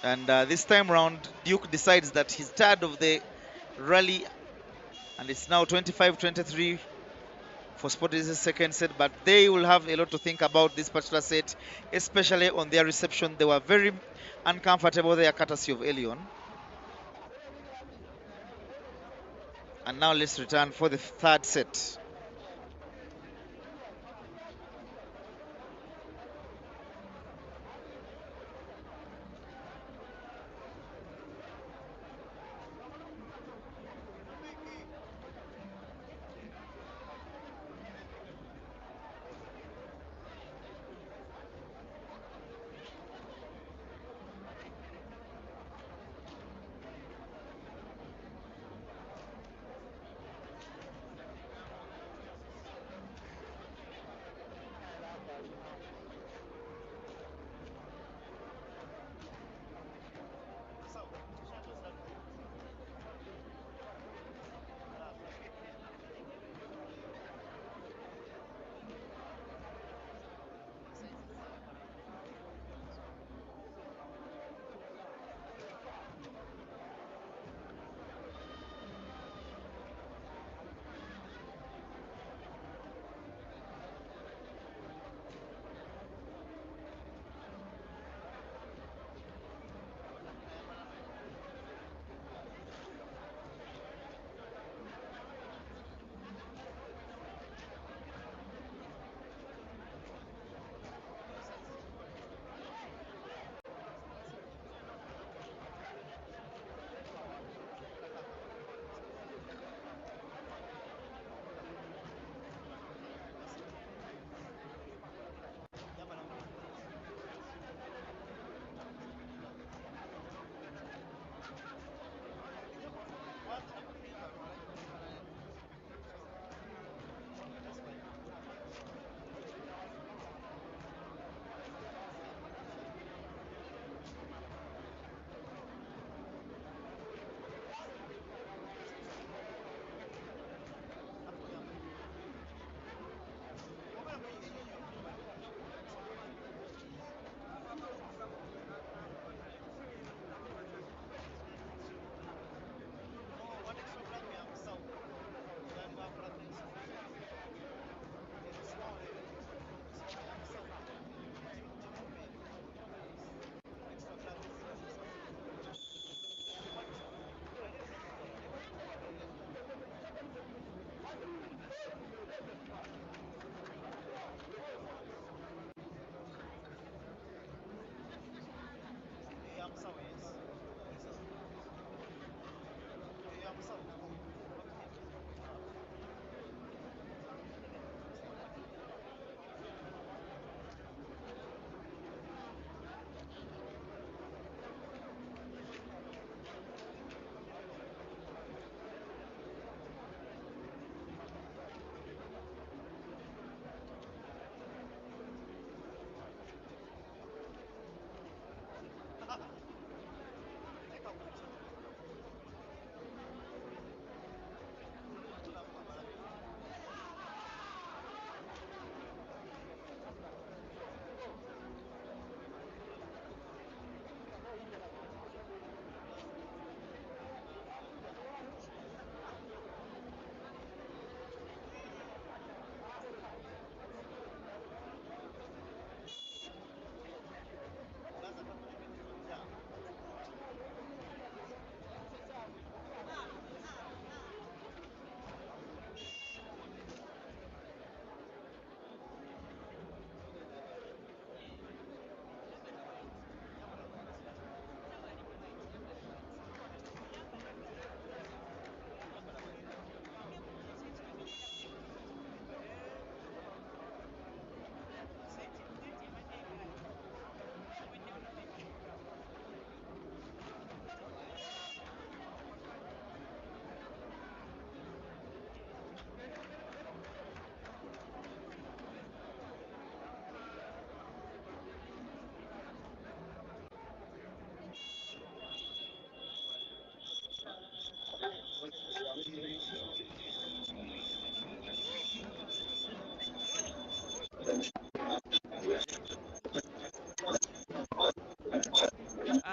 And this time round, Duke decides that he's tired of the rally, and it's now 25-23 for Sports' second set, but they will have a lot to think about this particular set, especially on their reception. They were very uncomfortable there, courtesy of Elyon. And now let's return for the third set.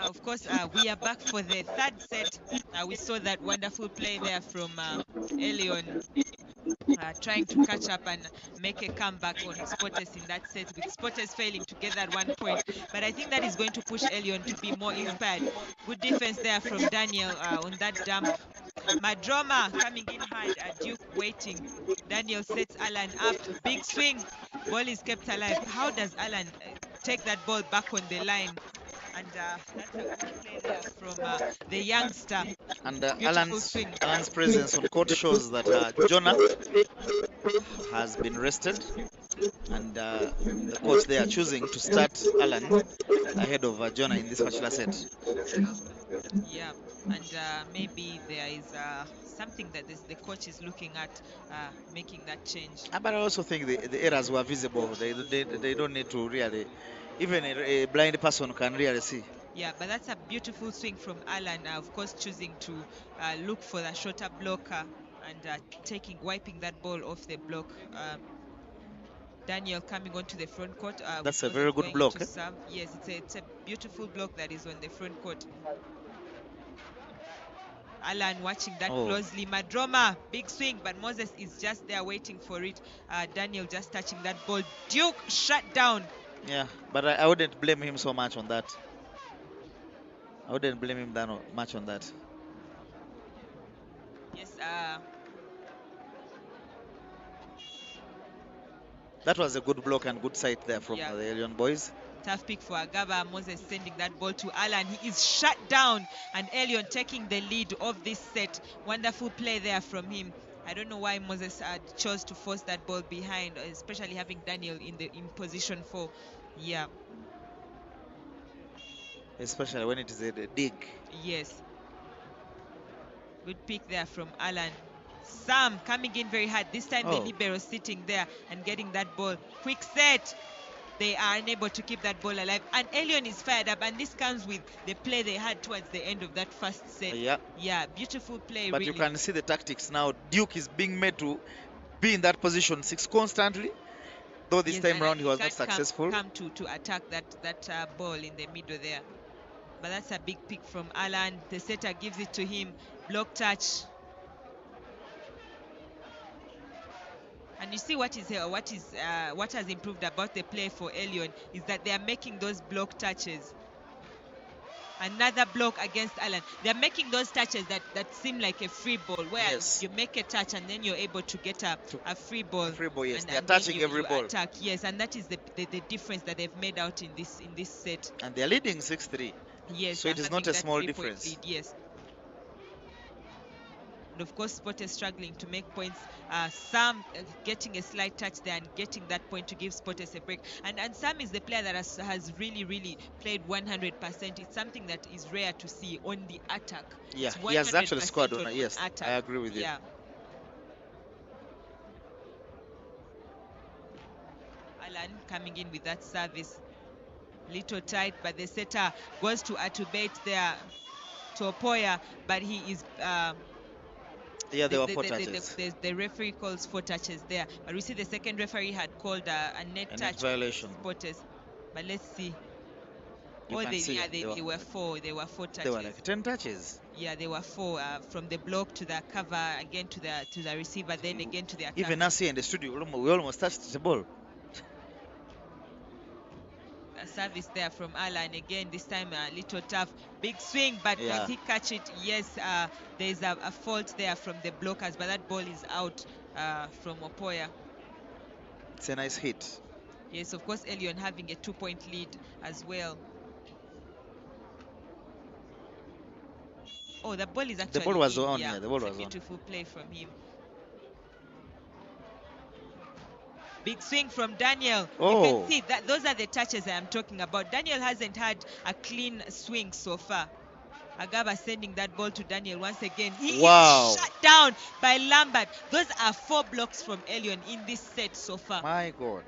Of course, we are back for the third set. We saw that wonderful play there from Elyon, trying to catch up and make a comeback on Sportes in that set, with Sportes failing to get that 1 point. But I think that is going to push Elyon to be more inspired. Good defense there from Daniel on that dump. Madroma coming in hard, Duke waiting. Daniel sets Alan up, big swing. Ball is kept alive. How does Alan take that ball back on the line? And that's a good play there from the youngster. And Beautiful swing. Alan's presence on court shows that Jonah has been rested, and the coach they are choosing to start Alan ahead of Jonah in this particular set. Yeah, and maybe there is something that the coach is looking at, making that change. But I also think the errors were visible. They don't need to really, even a blind person can really see. Yeah, but that's a beautiful swing from Alan. Of course, choosing to look for the shorter blocker and wiping that ball off the block. Daniel coming onto the front court. That's a very good block. Eh? Serve. Yes, it's a beautiful block that is on the front court. Alan watching that closely. Madroma, big swing, but Moses is just there waiting for it. Daniel just touching that ball. Duke shut down. Yeah, but I wouldn't blame him so much on that. I wouldn't blame him that much on that. Yes. That was a good block and good sight there from the Elyon boys. Tough pick for Agaba. Moses sending that ball to Alan. He is shut down, and Elyon taking the lead of this set. Wonderful play there from him. I don't know why Moses chose to force that ball behind, especially having Daniel in position 4. Yeah. Especially when it is a dig. Yes. Good pick there from Alan. Sam coming in very hard. This time the libero sitting there and getting that ball. Quick set. They are unable to keep that ball alive. And Elyon is fired up. And this comes with the play they had towards the end of that first set. Yeah. Yeah, beautiful play, but really. You can see the tactics now. Duke is being made to be in that position 6 constantly. Though this time around he was not successful. Come to attack that ball in the middle there. But that's a big pick from Alan. The setter gives it to him. Block touch. And you see what has improved about the play for Elyon is that they are making those block touches. Another block against Alan. They're making those touches that seem like a free ball, where you make a touch and then you're able to get a free ball. Free ball, yes. And, they're touching every ball. Attack, yes, and that is the difference that they've made out in this set. And they're leading 6-3. Yes, So it is not having a that small 3-point difference. lead. Yes. And of course, Sport is struggling to make points. Sam getting a slight touch there and getting that point to give Sportes a break. And Sam is the player that has really played 100%. It's something that is rare to see on the attack. Yeah, It's he has actually scored 100% on it. Yes, I attack. agree with you. Yeah. Alan coming in with that service. Little tight, but the setter goes to Atubate there to Opoya, but he is Yeah, there were 4 touches. the referee calls 4 touches there, but we see the second referee had called a net A net touch violation. Spotters. But let's see. You can see They were 4 touches. They were like 10 touches. Yeah, they were 4 from the block to the cover, again to the receiver, then again to the attack. Even us here in the studio, we almost touched the ball. A service there from Alan again, this time a little tough. Big swing, but does he catch it? Yes, there's a fault there from the blockers, but that ball is out from Opoya. It's a nice hit. Yes, of course, Elyon having a 2-point lead as well. Oh, the ball is actually the ball was in. on. Yeah, the ball it's was a on. beautiful play from him. Big swing from Daniel. Oh. You can see that those are the touches I am talking about. Daniel hasn't had a clean swing so far. Agaba sending that ball to Daniel once again. He is shut down by Lambert. Those are 4 blocks from Elyon in this set so far. My God.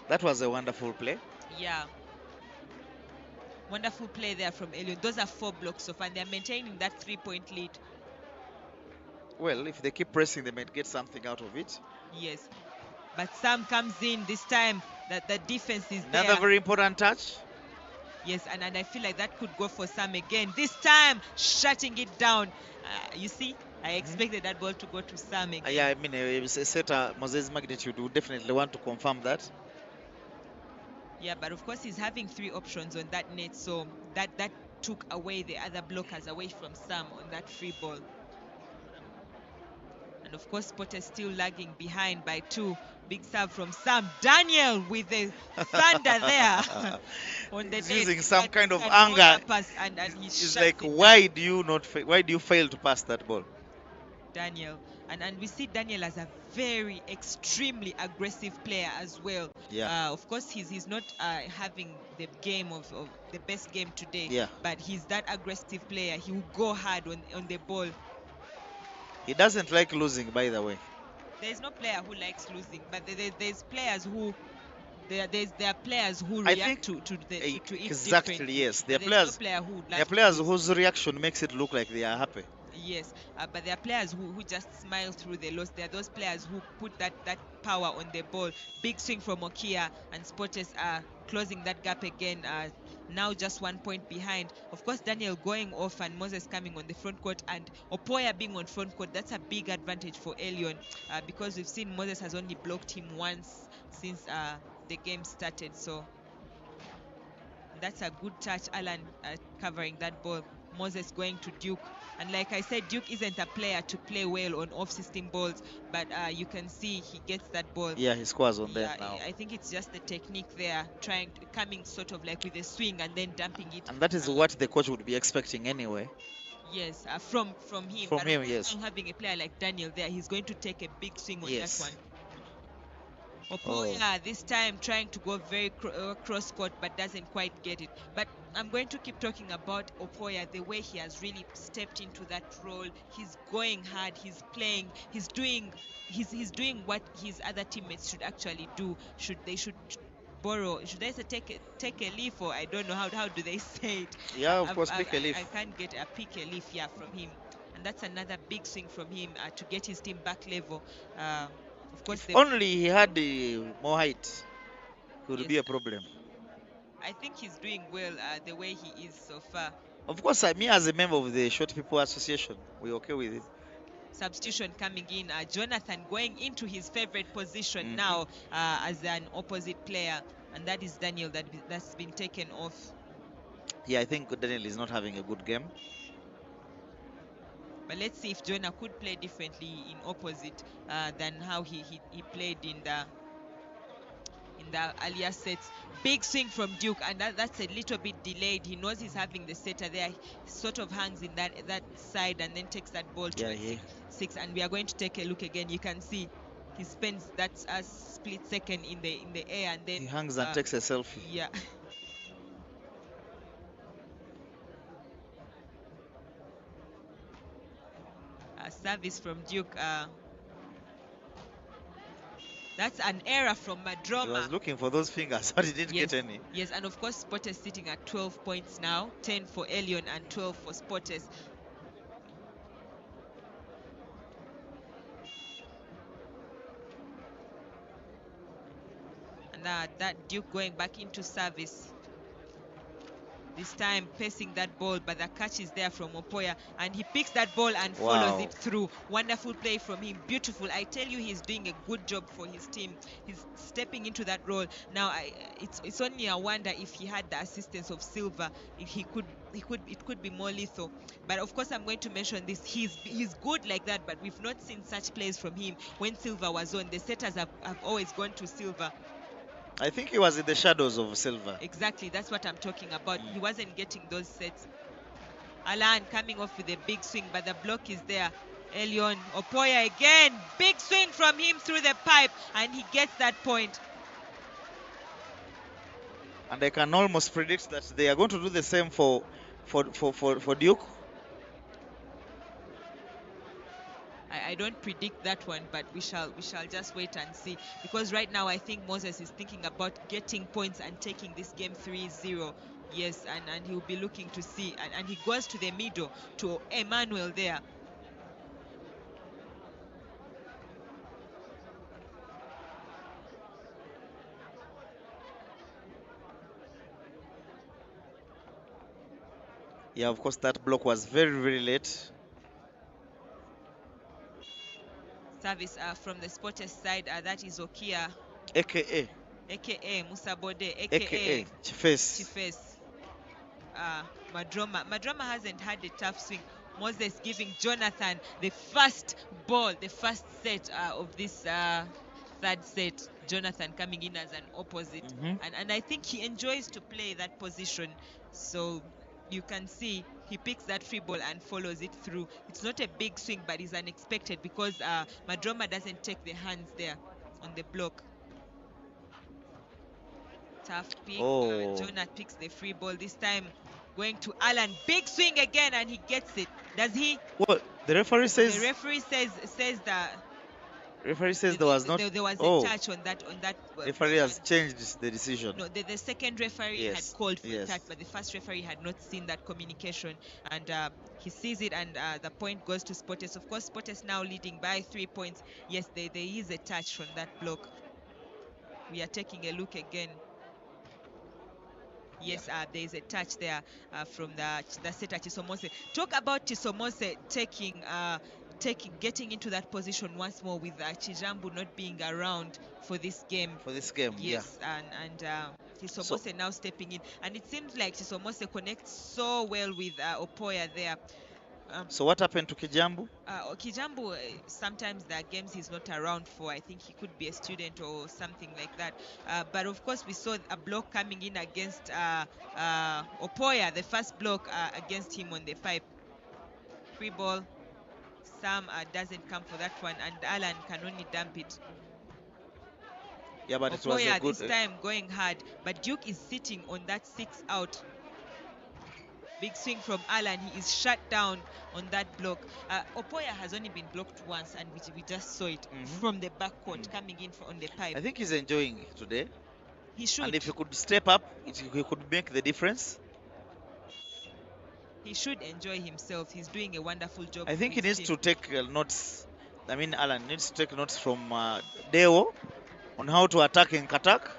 That was a wonderful play. Yeah. Wonderful play there from Elyon. Those are 4 blocks so far, and they're maintaining that 3-point lead. Well, if they keep pressing, they might get something out of it. Yes. But Sam comes in this time. That the defense is there. Another very important touch. Yes, and I feel like that could go for Sam again. This time, shutting it down. You see, I expected that ball to go to Sam again. Yeah, I mean, a setter Moses magnitude would definitely want to confirm that. Yeah, but of course he's having 3 options on that net, so that took away the other blockers away from Sam on that free ball. And of course, Potter still lagging behind by 2. Big serve from Sam. Daniel with the thunder there on the He's net. using some kind of anger. And he's like, why do you fail to pass that ball? Daniel. And we see Daniel as a very extremely aggressive player as well. Yeah. Of course, he's not having the game of the best game today. Yeah. But he's that aggressive player. He will go hard on the ball. He doesn't like losing, by the way. There's no player who likes losing, but there's players who there are players who react to it exactly differently. Yes. There are players whose reaction makes it look like they are happy. Yes, but there are players who just smile through the loss. There are those players who put that power on the ball. Big swing from Okia, and Sportes are closing that gap again. Now just 1 point behind. Of course, Daniel going off and Moses coming on the front court, and Opoya being on front court. That's a big advantage for Elyon because we've seen Moses has only blocked him once since the game started. So that's a good touch. Alan covering that ball. Moses going to Duke. And like I said, Duke isn't a player to play well on off-system balls, but you can see he gets that ball. Yeah, he scores on there now. I think it's just the technique there, coming sort of like with a swing and then dumping it. And that is what the coach would be expecting anyway. Yes, from him. From him, yes. Having a player like Daniel there, he's going to take a big swing on that one. Opoya this time trying to go very cross court, but doesn't quite get it. But I'm going to keep talking about Opoya, the way he has really stepped into that role. He's going hard. He's playing. He's doing what his other teammates should actually do. Should borrow? Should I say take a leaf, or I don't know how do they say it? Yeah, of course, pick a leaf. I can't get a pick a leaf from him, and that's another big swing from him to get his team back level. Of course, if only he had more height, it would be a problem. I think he's doing well the way he is so far. Of course, me as a member of the Short People Association, we're okay with it. Substitution coming in. Jonathan going into his favorite position now as an opposite player, and that is Daniel that's been taken off. Yeah, I think Daniel is not having a good game. But let's see if Jonah could play differently in opposite than how he played in in the earlier sets. Big swing from Duke, and that's a little bit delayed. He knows he's having the setter there. He sort of hangs in that side and then takes that ball to six. And we are going to take a look again. You can see he spends that split second in the air, and then he hangs and takes a selfie. Yeah. Service from Duke. That's an error from Madroma. He was looking for those fingers, but he didn't get any. Yes, and of course, Sport is sitting at 12 points now, 10 for Elyon and 12 for Sportes. And that Duke going back into service. This time pacing that ball, but the catch is there from Opoya, and he picks that ball and follows it through. Wonderful play from him, beautiful. I tell you, he's doing a good job for his team. He's stepping into that role. Now, it's only a wonder if he had the assistance of Silva, if it could be more lethal. But of course, I'm going to mention this. He's good like that, but we've not seen such plays from him when Silva was on. The setters have always gone to Silva. I think he was in the shadows of Silva. Exactly, that's what I'm talking about. He wasn't getting those sets. Alan coming off with a big swing, but the block is there. Elyon, Opoya again. Big swing from him through the pipe, and he gets that point. And I can almost predict that they are going to do the same for Duke. I don't predict that one, but we shall just wait and see, because right now I think Moses is thinking about getting points and taking this game 3-0. Yes, and he'll be looking to see, and he goes to the middle to Emmanuel there. Yeah, of course, that block was very, very late. Service from the Sporters side, that is Okia. AKA Musabode, AKA Chifes. Madroma hasn't had a tough swing. Moses giving Jonathan the first ball, the first set of this third set. Jonathan coming in as an opposite. And I think he enjoys to play that position. So you can see he picks that free ball and follows it through. It's not a big swing, but it's unexpected because Madroma doesn't take the hands there on the block. Tough pick. Jonah picks the free ball this time, going to Alan. Big swing again, and he gets it. Does he? Well, the referee says. The referee says that. Referee says there was not. There was a touch on that. Referee has changed the decision. No, the second referee had called for a touch, but the first referee had not seen that communication, and he sees it, and the point goes to Sportes. Of course, Sportes now leading by 3 points. Yes, there is a touch on that block. We are taking a look again. Yes, there is a touch there from the setter Chisomose. Talk about Chisomose getting into that position once more with Chijambu not being around for this game. Yes, and Chisomose now stepping in, and it seems like Chisomose connects so well with Opoya there. So what happened to Kijambu? Kijambu, sometimes the games he's not around for. I think he could be a student or something like that. But of course, we saw a block coming in against Opoya, the first block against him on the pipe. Free ball. Sam doesn't come for that one, and Alan can only dump it. Yeah, but Opoya it was a good, this time going hard, but Duke is sitting on that 6 out. Big swing from Alan. He is shut down on that block. Opoya has only been blocked once, and we just saw it from the backcourt coming in on the pipe. I think he's enjoying it today. He should. And if he could step up, he could make the difference. He should enjoy himself. He's doing a wonderful job. I think he needs to take notes. I mean, Alan needs to take notes from Deo on how to attack in Katak.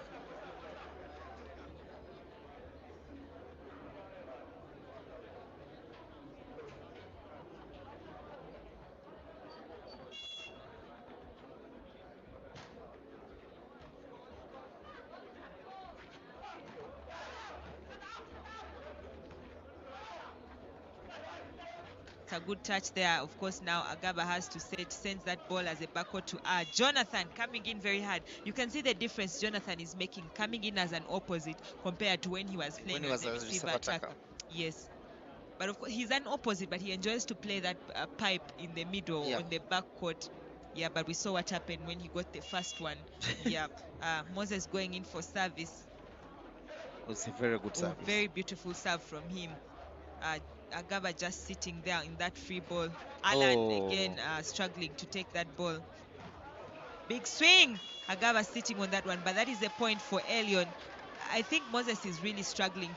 It's a good touch there. Of course, now Agaba has to sends that ball as a backward to Jonathan, coming in very hard. You can see the difference Jonathan is making, coming in as an opposite compared to when he was playing as a receiver attacker. Yes. But of course, he's an opposite, but he enjoys to play that pipe in the middle, on the back court. Yeah, but we saw what happened when he got the first one. Yeah, Moses going in for service. It's a very good service. Very beautiful serve from him. Agaba just sitting there in that free ball. Alan again struggling to take that ball. Big swing. Agaba sitting on that one, but that is a point for Elyon. I think Moses is really struggling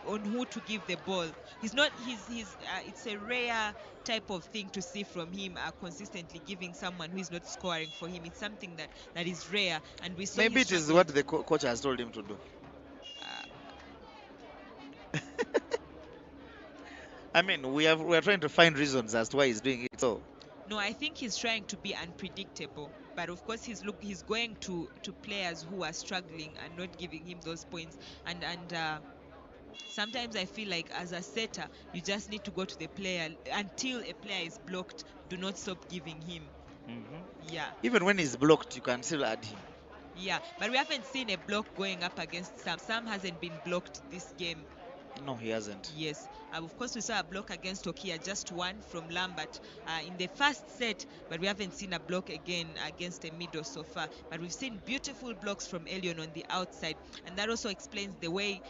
on who to give the ball. He's not. It's a rare type of thing to see from him consistently giving someone who is not scoring for him. It's something that is rare, and we saw. Maybe it is what the coach has told him to do. I mean, we are trying to find reasons as to why he's doing it. So no, I think he's trying to be unpredictable. But of course, he's going to players who are struggling and not giving him those points. And sometimes I feel like as a setter, you just need to go to the player until a player is blocked. Do not stop giving him. Yeah. Even when he's blocked, you can still add him. Yeah, but we haven't seen a block going up against Sam. Sam hasn't been blocked this game. No, he hasn't. Yes. Of course, we saw a block against Okia, just one from Lambert in the first set, but we haven't seen a block again against a middle so far. But we've seen beautiful blocks from Elyon on the outside, and that also explains the way,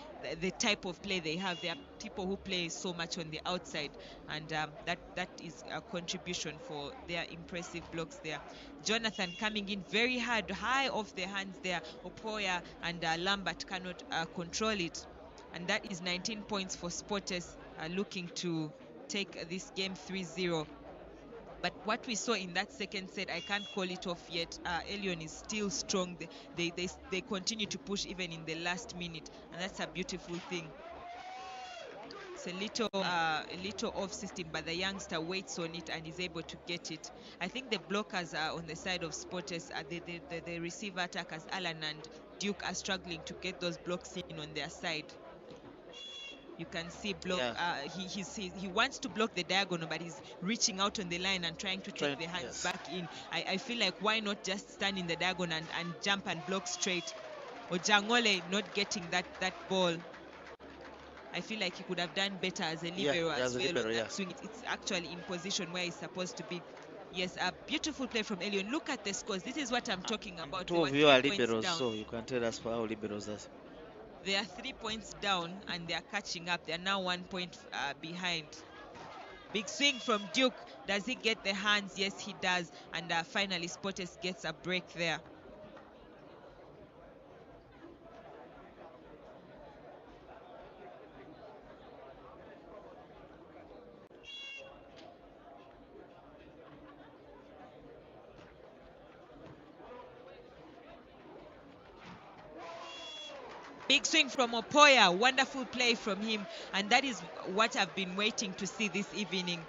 the type of play they have. There are people who play so much on the outside, and that is a contribution for their impressive blocks there. Jonathan coming in very hard, high off the hands there. Opoya and Lambert cannot control it. And that is 19 points for Sporters, looking to take this game 3-0. But what we saw in that second set, I can't call it off yet. Elyon is still strong. They continue to push even in the last minute, and that's a beautiful thing. It's a little off system, but the youngster waits on it and is able to get it. I think the blockers are on the side of Sporters. The receiver attackers, Alan and Duke, are struggling to get those blocks in on their side. You can see block. He wants to block the diagonal, but he's reaching out on the line and trying to take the hands back in. I feel like, why not just stand in the diagonal and jump and block straight? Or Jangole not getting that ball. I feel like he could have done better as a libero as well. Swing. It's actually in position where he's supposed to be. Yes, a beautiful play from Elyon. Look at the scores. This is what I'm talking about. Two of you are liberos, so you can tell us how liberos are. They are 3 points down and they are catching up. They are now 1 point behind. Big swing from Duke. Does he get the hands? Yes, he does. And finally, Sporters gets a break there. Big swing from Opoya, wonderful play from him, and that is what I've been waiting to see this evening.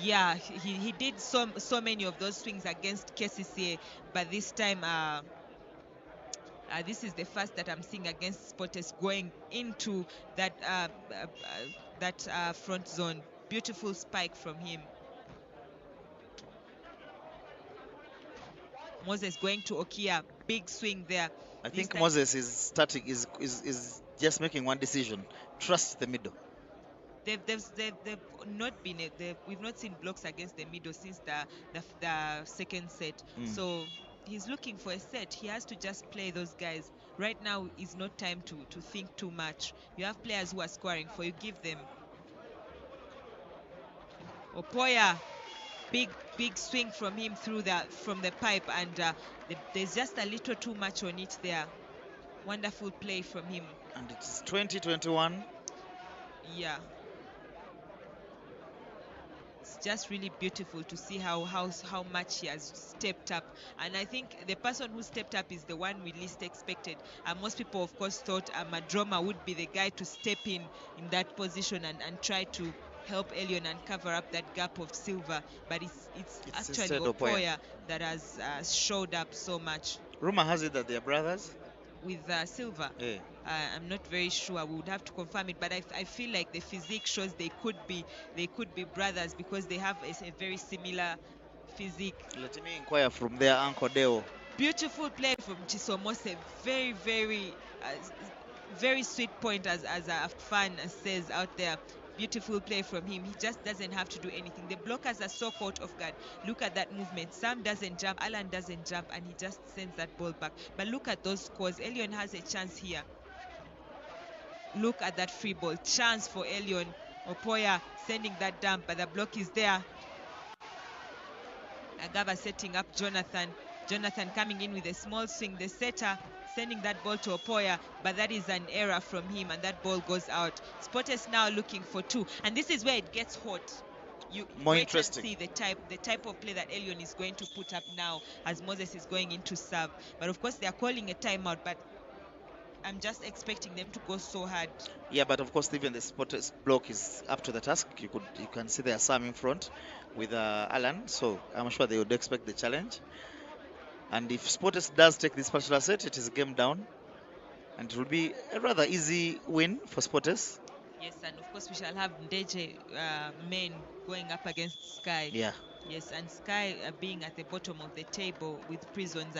Yeah, he did so many of those swings against KCCA, but this time this is the first that I'm seeing against Sporters going into that front zone. Beautiful spike from him. Moses going to Okia, big swing there. I think Moses is just making one decision: trust the middle. They've not been we've not seen blocks against the middle since the second set. So he's looking for a set. He has to just play those guys. Right now is not time to think too much. You have players who are scoring for you. Give them. Opoya, big swing from him from the pipe, and there's just a little too much on it there. Wonderful play from him. And it's 20-21. Yeah. It's just really beautiful to see how much he has stepped up. And I think the person who stepped up is the one we least expected. Most people, of course, thought Madroma would be the guy to step in that position and try to help Elyon and cover up that gap of Silva. But it's actually Opoya that has showed up so much. Rumor has it that they are brothers. Silver. Yeah. I'm not very sure. We would have to confirm it, but I feel like the physique shows they could be brothers because they have a very similar physique. Let me inquire from their Uncle Deo. Beautiful play from Chisomose. Very, very sweet point, as a fan says out there. Beautiful play from him. He just doesn't have to do anything. The blockers are so caught off guard. Look at that movement. Sam doesn't jump, Alan doesn't jump, and he just sends that ball back. But look at those scores. Elyon has a chance here. Look at that free ball. Chance for Elyon. Opoya sending that down, but the block is there. Agaba setting up Jonathan. Jonathan coming in with a small swing. The setter sending that ball to Opoya, but that is an error from him, and that ball goes out. Spotters now looking for two, and this is where it gets hot. You More wait interesting. and see the type of play that Elyon is going to put up now as Moses is going into serve. But of course, they are calling a timeout, but I'm just expecting them to go so hard. Yeah, but of course, even the Spotters block is up to the task. You can see there's Sam in front with Alan, so I'm sure they would expect the challenge. And if Spotters does take this particular set, it is game down, and it will be a rather easy win for Spotters. Yes, and of course we shall have Ndeje men going up against Sky. Yeah. Yes, and Sky being at the bottom of the table with Prisons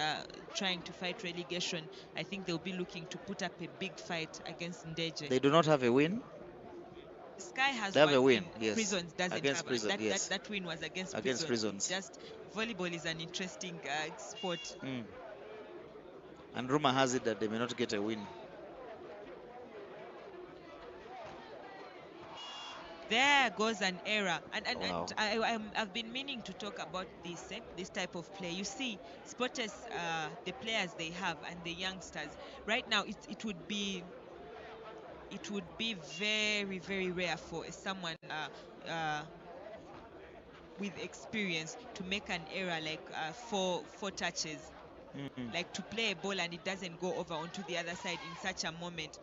trying to fight relegation. I think they'll be looking to put up a big fight against Ndeje. They do not have a win. Sky has They have one a win, win. yes. Prisons doesn't Against have Prisons, that, yes. that win was against Prisons. Just volleyball is an interesting sport. And rumor has it that they may not get a win. There goes an error, and Wow. I've been meaning to talk about this type of play. You see, Spotters, the players they have and the youngsters right now, it would be very, very rare for someone with experience to make an error like four touches. Like to play a ball and it doesn't go over onto the other side in such a moment.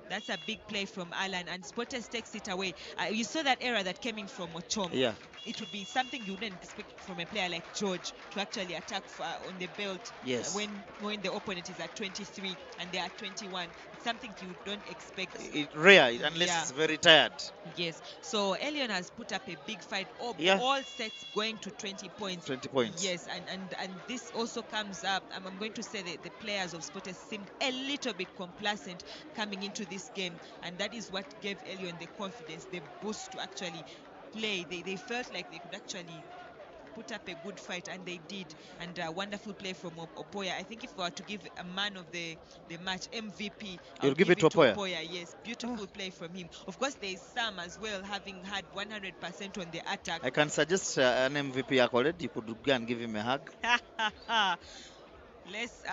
That's a big play from Alan, and Spotters takes it away. You saw that error that came in from Ochom. Yeah. It would be something you wouldn't expect from a player like George to actually attack on the belt. Yes. When the opponent is at 23 and they are 21. It's something you don't expect. Rare, unless it's very tired. Yes. So Elyon has put up a big fight. All sets going to 20 points. 20 points. Yes, and this also comes up. I'm going to say that the players of Spotters seemed a little bit complacent coming into this game, and that is what gave Elyon the confidence, the boost to actually play. They felt like they could actually put up a good fight, and they did. And a wonderful play from Opoya. I think if we were to give a man of the match, MVP, You'll give it to Opoya? Yes, beautiful play from him. Of course, there is Sam as well, having had 100% on the attack. I can suggest an MVP accolade. You could go and give him a hug. Let's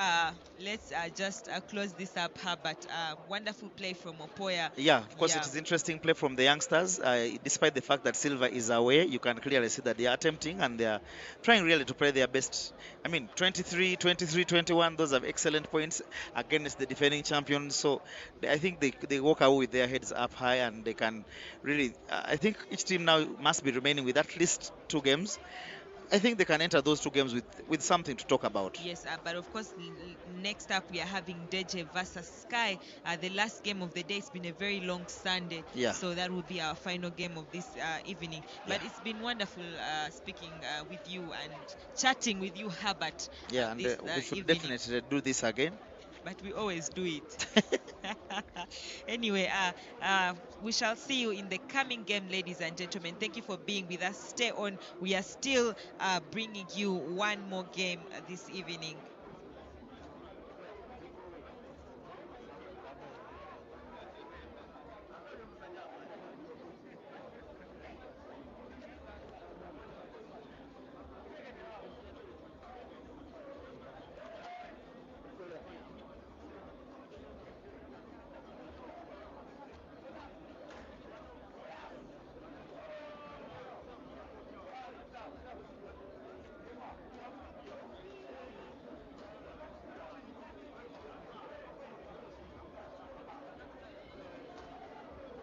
just close this up, but wonderful play from Opoya. Yeah, of course, it is interesting play from the youngsters. Despite the fact that Silva is away, you can clearly see that they are attempting and they are trying really to play their best. I mean, 23, 21, those are excellent points against the defending champions. So I think they walk away with their heads up high, and they can really, I think each team now must be remaining with at least 2 games. I think they can enter those 2 games with something to talk about. Yes, but of course, next up we are having Ndeje versus Sky. The last game of the day. It's been a very long Sunday, so that will be our final game of this evening. But it's been wonderful speaking with you and chatting with you, Herbert. Yeah, and we should definitely do this again. But we always do it. Anyway, we shall see you in the coming game, ladies and gentlemen. Thank you for being with us. Stay on. We are still bringing you one more game this evening.